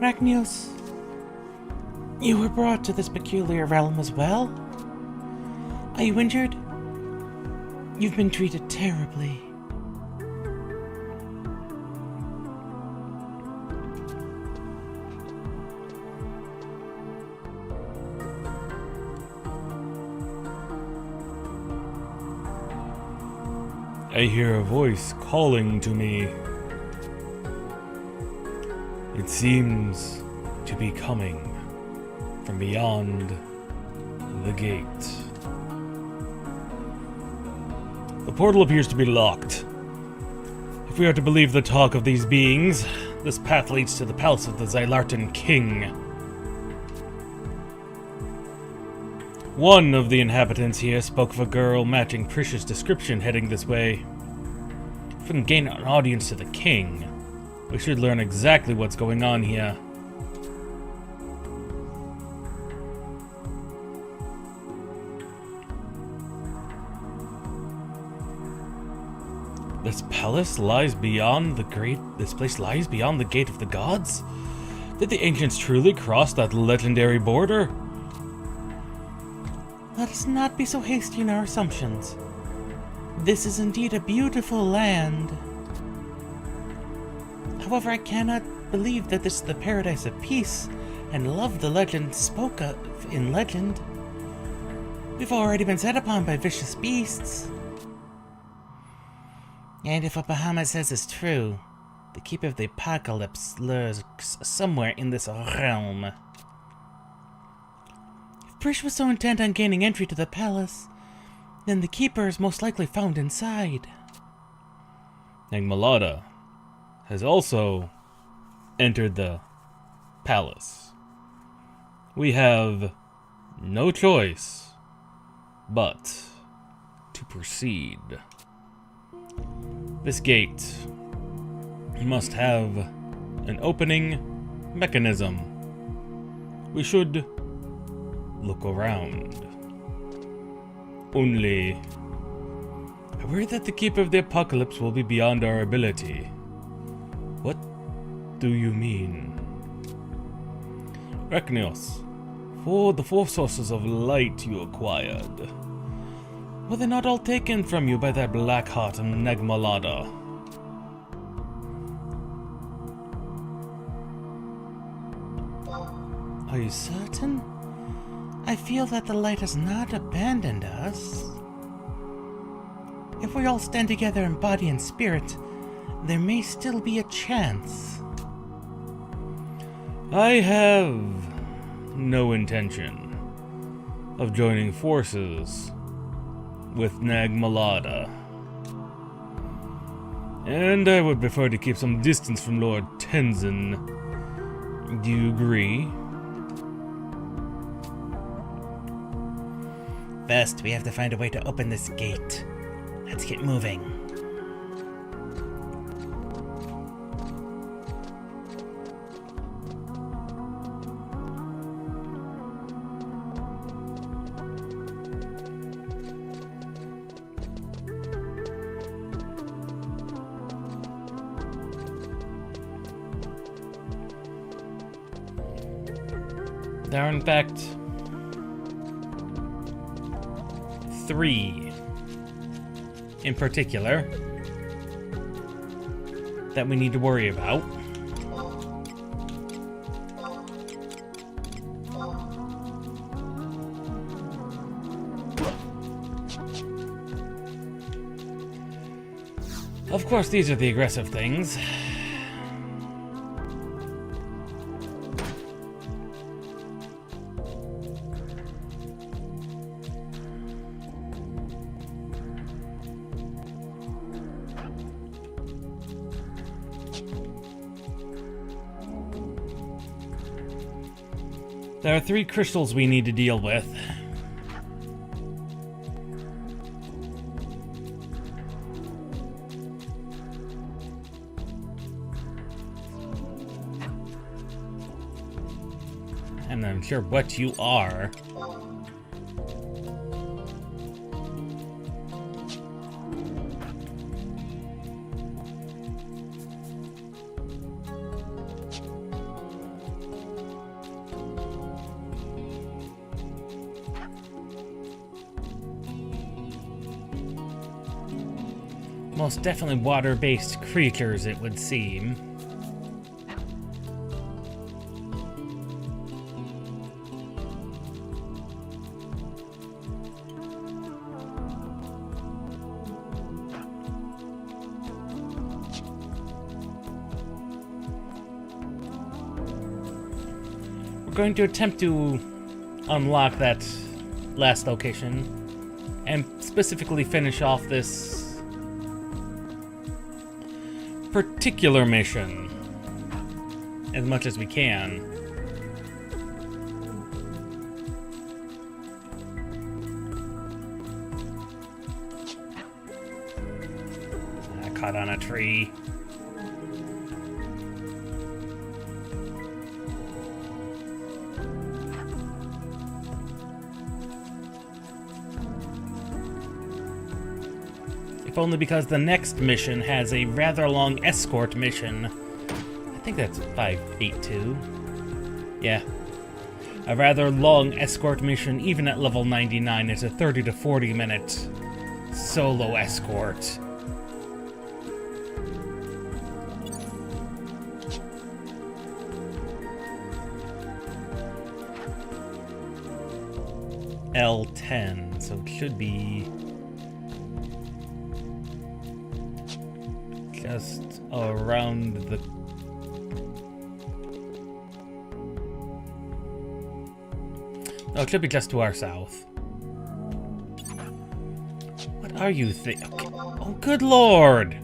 Rachnios, you were brought to this peculiar realm as well. Are you injured? You've been treated terribly. I hear a voice calling to me. It seems to be coming from beyond the gate. The portal appears to be locked. If we are to believe the talk of these beings, this path leads to the palace of the Xylartan king. One of the inhabitants here spoke of a girl matching Prisha's description heading this way. If we can gain an audience to the king, we should learn exactly what's going on here. This place lies beyond the gate of the gods? Did the ancients truly cross that legendary border? Let us not be so hasty in our assumptions. This is indeed a beautiful land. However, I cannot believe that this is the paradise of peace and love the legend spoke of in legend. We've already been set upon by vicious beasts. And if what Bahamut says is true, the Keeper of the Apocalypse lurks somewhere in this realm. If Prish was so intent on gaining entry to the palace, then the Keeper is most likely found inside. Nagmalada has also entered the palace. We have no choice but to proceed. This gate must have an opening mechanism. We should look around. Only, I worry that the Keeper of the Apocalypse will be beyond our ability. What do you mean? Reknios, for the 4 sources of light you acquired, were they not all taken from you by that black heart and Nagmalada? Are you certain? I feel that the light has not abandoned us. If we all stand together in body and spirit, there may still be a chance. I have no intention of joining forces with Nagmalada. And I would prefer to keep some distance from Lord Tenzin. Do you agree? First, we have to find a way to open this gate. Let's get moving. There are in fact 3 in particular that we need to worry about. Of course, these are the aggressive things. There are 3 crystals we need to deal with. I'm not sure what you are. Most definitely water-based creatures, it would seem. We're going to attempt to unlock that last location and specifically finish off this particular mission as much as we can. I caught on a tree. If only because the next mission has a rather long escort mission. I think that's 582. Yeah. A rather long escort mission, even at level 99, is a 30 to 40 minute solo escort. L10, so it should be just around the... Oh, it should be just to our south. What are you Oh, good lord!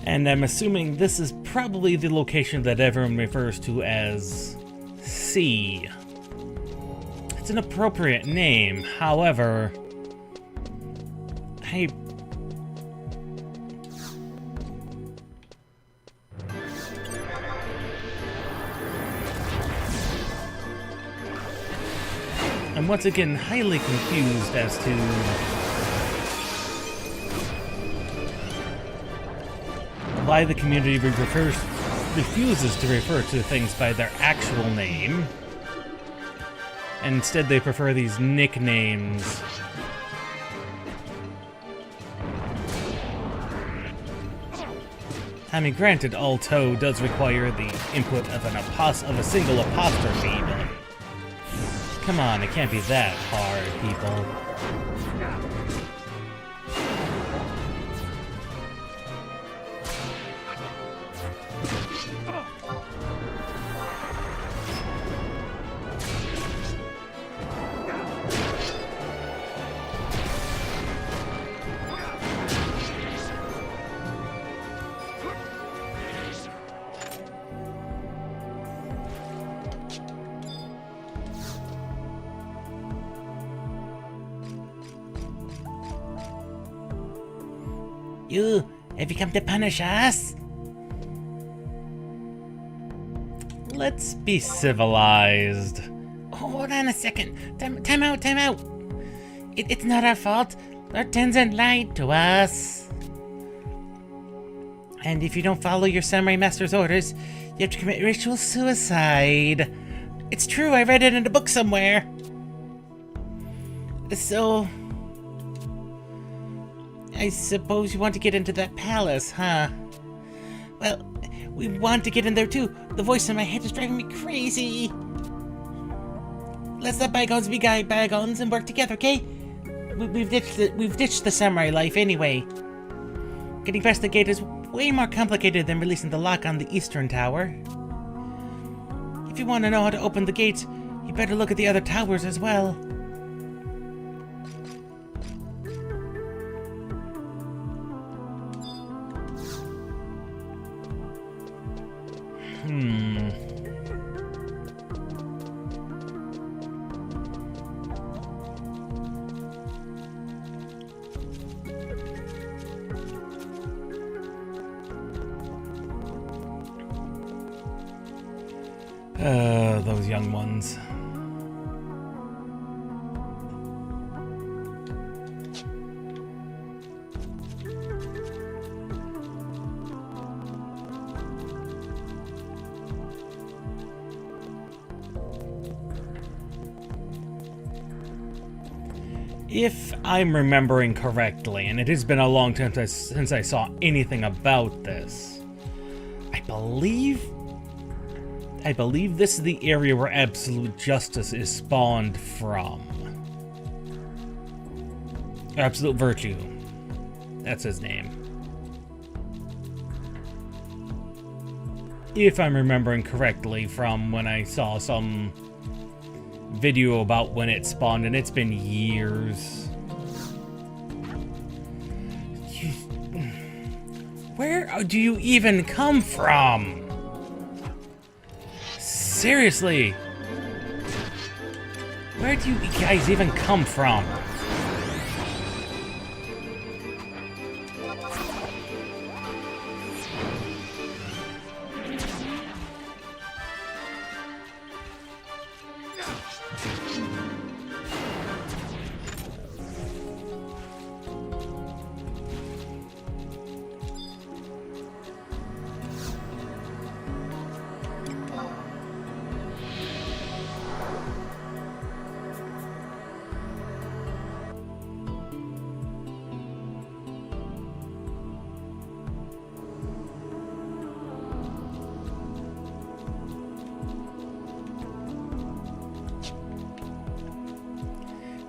And I'm assuming this is probably the location that everyone refers to as C. It's an appropriate name, however, I'm once again highly confused as to why the community refuses to refer to things by their actual name, and instead they prefer these nicknames. I mean, granted, Alto does require the input of a single apostrophe, but come on, it can't be that hard, people. Have you come to punish us? Let's be civilized. Hold on a second. Time out. It's not our fault. Our Tenzin lied to us. And if you don't follow your samurai master's orders, you have to commit ritual suicide. It's true, I read it in a book somewhere. So... I suppose you want to get into that palace, huh? Well, we want to get in there too. The voice in my head is driving me crazy. Let's let bygones be bygones and work together, okay? We've ditched the samurai life anyway. Getting past the gate is way more complicated than releasing the lock on the eastern tower. If you want to know how to open the gate, you better look at the other towers as well. Those young ones. If I'm remembering correctly, and it has been a long time since I saw anything about this, I believe this is the area where Absolute Justice is spawned from. Absolute Virtue. That's his name. If I'm remembering correctly from when I saw some video about when it spawned, and it's been years. Where do you even come from? Seriously? Where do you guys even come from?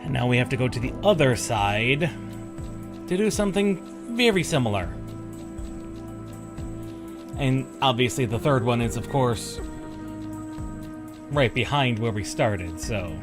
And now we have to go to the other side to do something very similar. And obviously the third one is, of course, right behind where we started, so...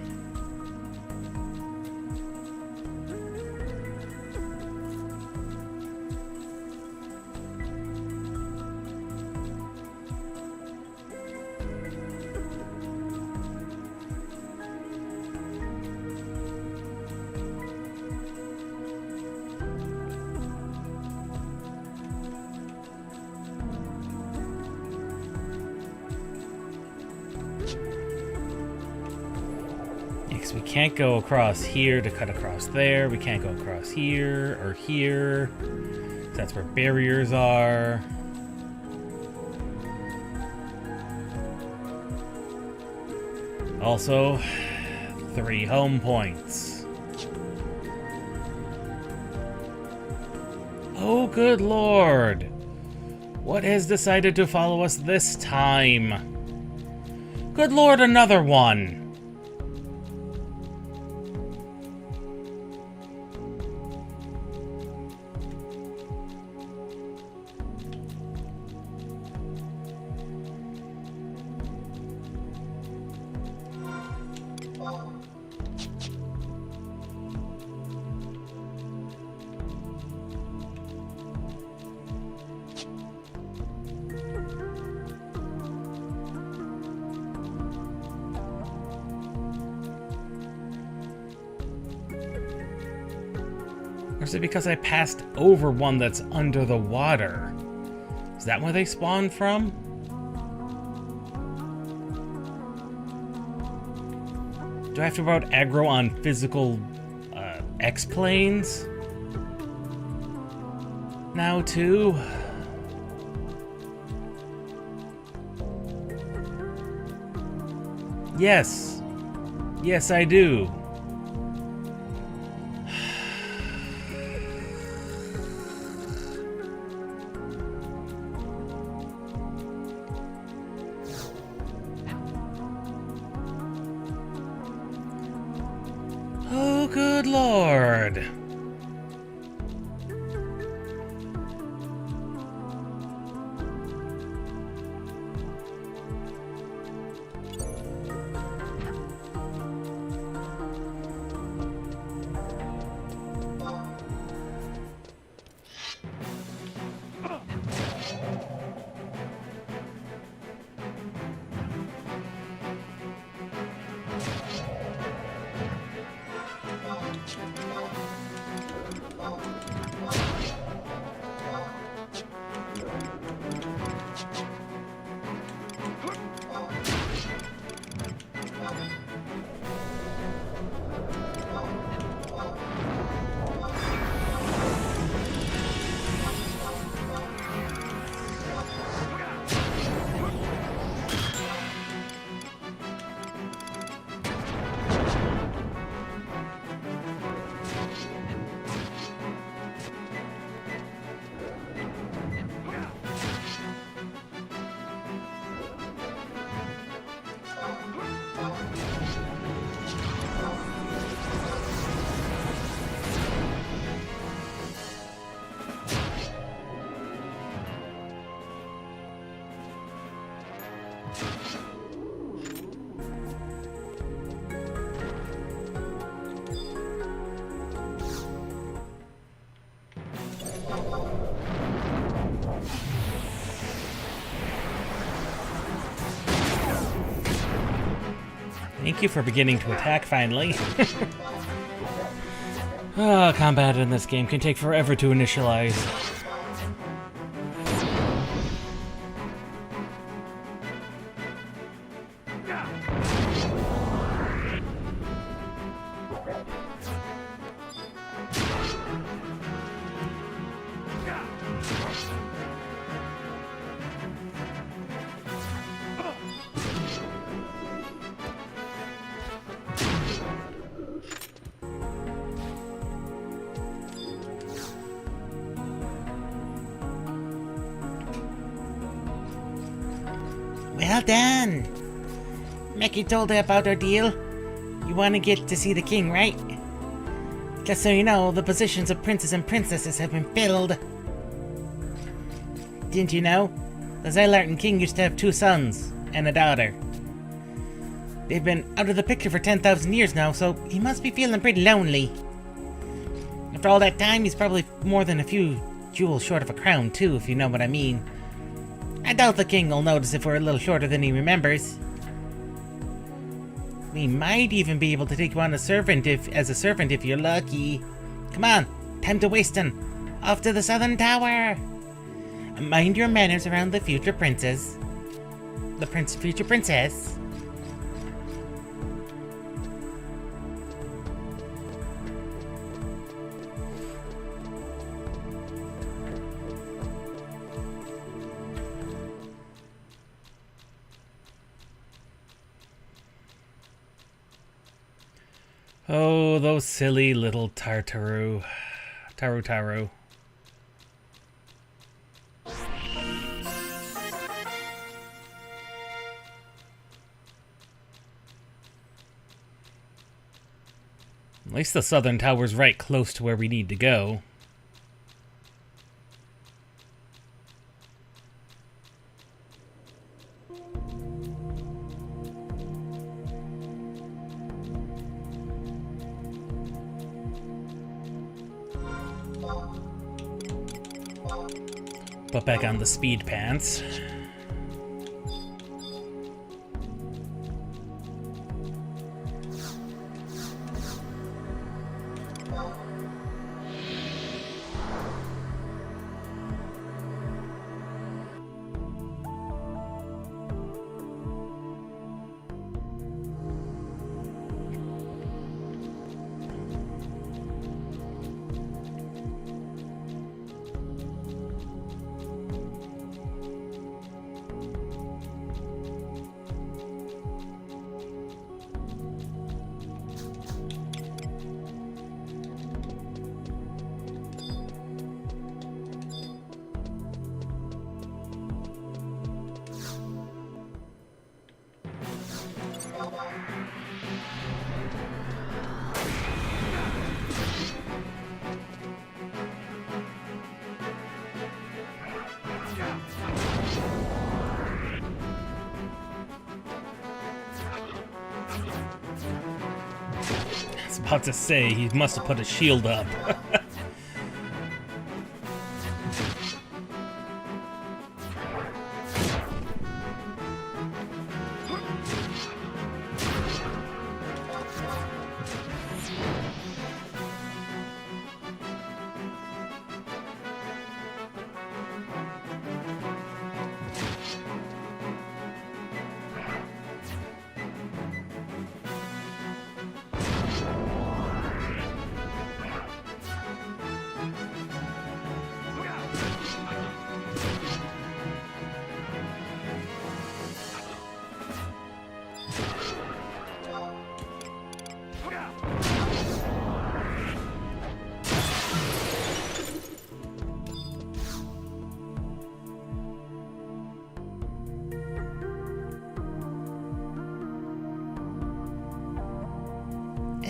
we can't go across here to cut across there. We can't go across here or here. That's where barriers are. Also, 3 home points. Oh, good lord. What has decided to follow us this time? Good lord, another one. Or is it because I passed over one that's under the water? Is that where they spawn from? Do I have to worry about aggro on physical X-planes? Now too? Yes. Yes, I do. Oh, good lord. thank you for beginning to attack finally. Combat in this game can take forever to initialize. Well done. Mickey told her about our deal. You want to get to see the king, right? Just so you know, the positions of princes and princesses have been filled. Didn't you know? The Xylartan king used to have 2 sons and a daughter. They've been out of the picture for 10,000 years now, so he must be feeling pretty lonely. After all that time, he's probably more than a few jewels short of a crown, too, if you know what I mean. I doubt the king will notice if we're a little shorter than he remembers. We might even be able to take you on as a servant if you're lucky. Come on, time to waste him. Off to the southern tower. Mind your manners around the future princess. Future princess. Oh, those silly little Taru. At least the southern tower's right close to where we need to go. Put back on the speed pants. I was about to say, he must have put a shield up.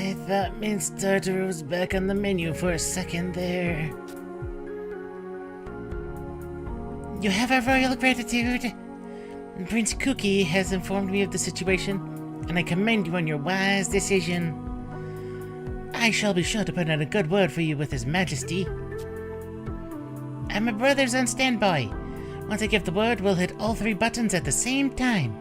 I thought Mince Tartar was back on the menu for a second there. You have our royal gratitude. Prince Cookie has informed me of the situation, and I commend you on your wise decision. I shall be sure to put in a good word for you with His Majesty. And my brother's on standby. Once I give the word, we'll hit all 3 buttons at the same time.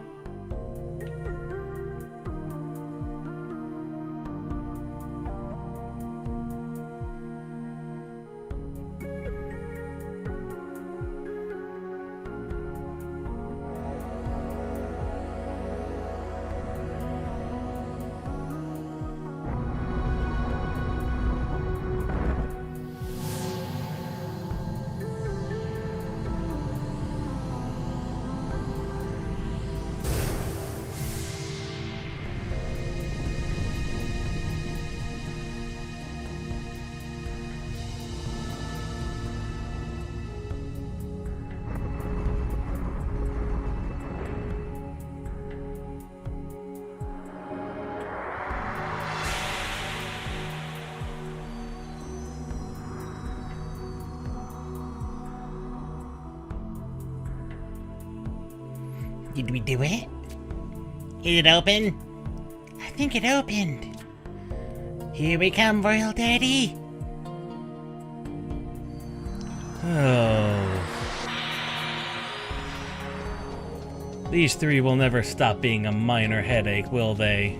Did we do it? Did it open? I think it opened. Here we come, Royal Daddy. Oh. These three will never stop being a minor headache, will they?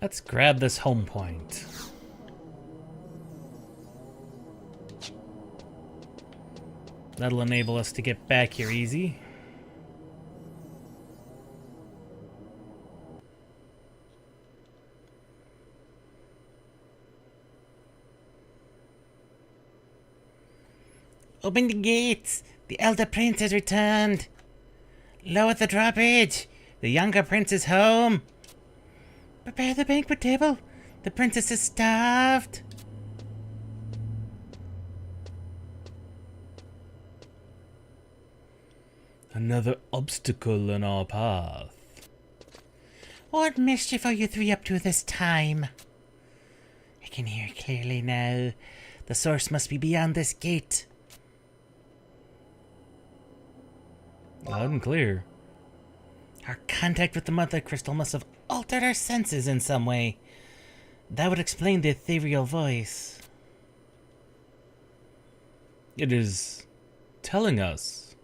Let's grab this home point. That'll enable us to get back here easy. Open the gates. The elder prince has returned. Lower the drawbridge. The younger prince is home. Prepare the banquet table. The princess is starved. Another obstacle in our path. What mischief are you three up to this time? I can hear clearly now. The source must be beyond this gate. Loud and clear. Our contact with the Mothercrystal must have altered our senses in some way. That would explain the ethereal voice. It is telling us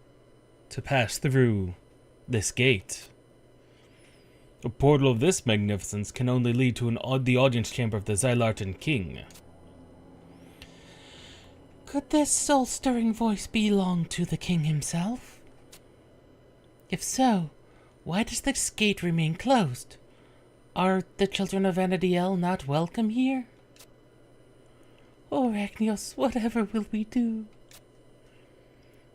to pass through this gate. A portal of this magnificence can only lead to the audience chamber of the Xylartan King. Could this soul-stirring voice belong to the king himself? If so, why does this gate remain closed? Are the children of Vanadiel not welcome here? Oh, Arachnios, whatever will we do?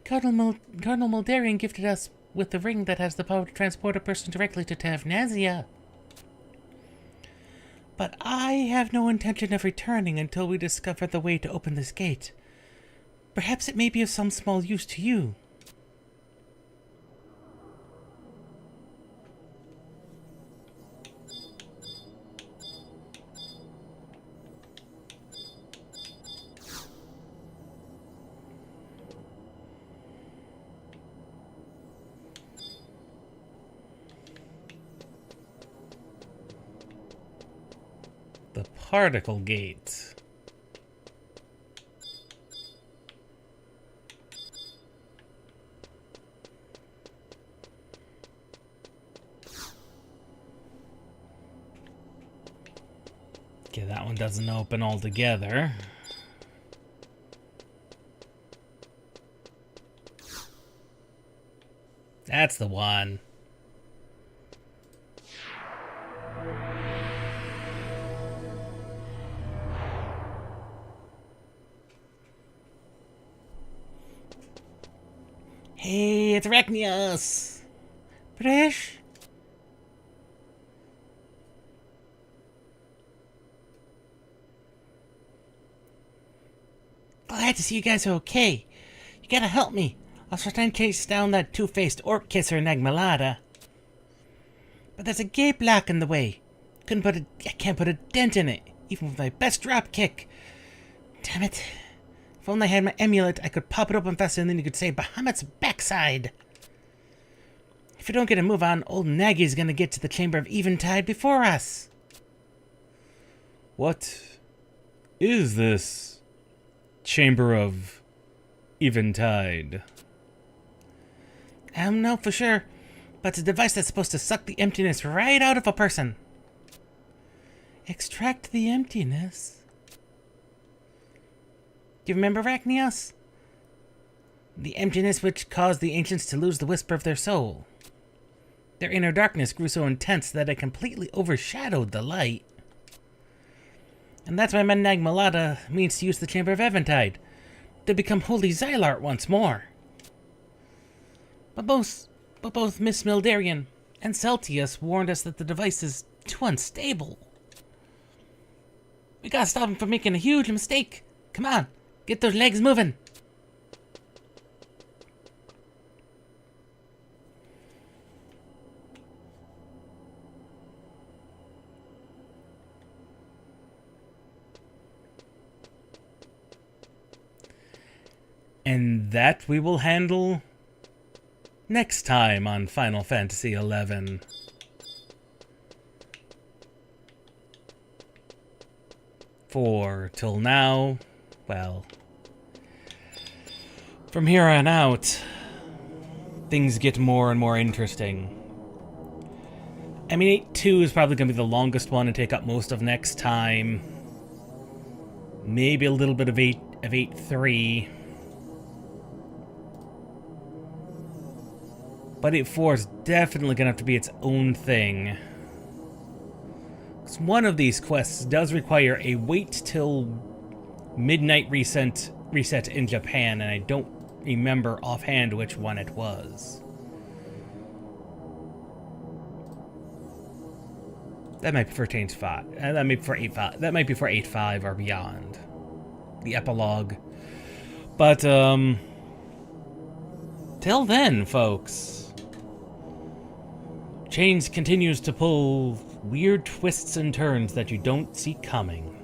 Cardinal Muldarian gifted us with the ring that has the power to transport a person directly to Tavnazia. But I have no intention of returning until we discover the way to open this gate. Perhaps it may be of some small use to you. The particle gate. Okay, that one doesn't open altogether. That's the one. Hey, it's Arachnios. Presh? Glad to see you guys are okay. You gotta help me. I'll try and chase down that two-faced orc kisser Nagmalada. But there's a gate block in the way. I can't put a dent in it, even with my best drop kick. Damn it. If only I had my amulet, I could pop it open faster and then you could say Bahamut's backside. If we don't get a move on, old Nagy's gonna get to the Chamber of Eventide before us. What is this Chamber of Eventide? I don't know for sure, but it's a device that's supposed to suck the emptiness right out of a person. Extract the emptiness? Do you remember Arachnios? The emptiness which caused the ancients to lose the whisper of their soul. Their inner darkness grew so intense that it completely overshadowed the light. And that's why Nagmalada means to use the Chamber of Eventide, to become Holy Xylart once more. But both Miss Mildarian and Celtius warned us that the device is too unstable. We gotta stop him from making a huge mistake. Come on, get those legs moving. And that we will handle next time on Final Fantasy XI. For till now, well, from here on out, things get more and more interesting. I mean, 8-2 is probably going to be the longest one and take up most of next time. Maybe a little bit of 8-3. But 8-4 is definitely going to have to be its own thing. Because one of these quests does require a wait till midnight reset in Japan, and I don't remember offhand which one it was. That might be for Change 5. That might be for 8-5. That might be for 8-5 or beyond. The epilogue. But, till then, folks. Chains continues to pull weird twists and turns that you don't see coming.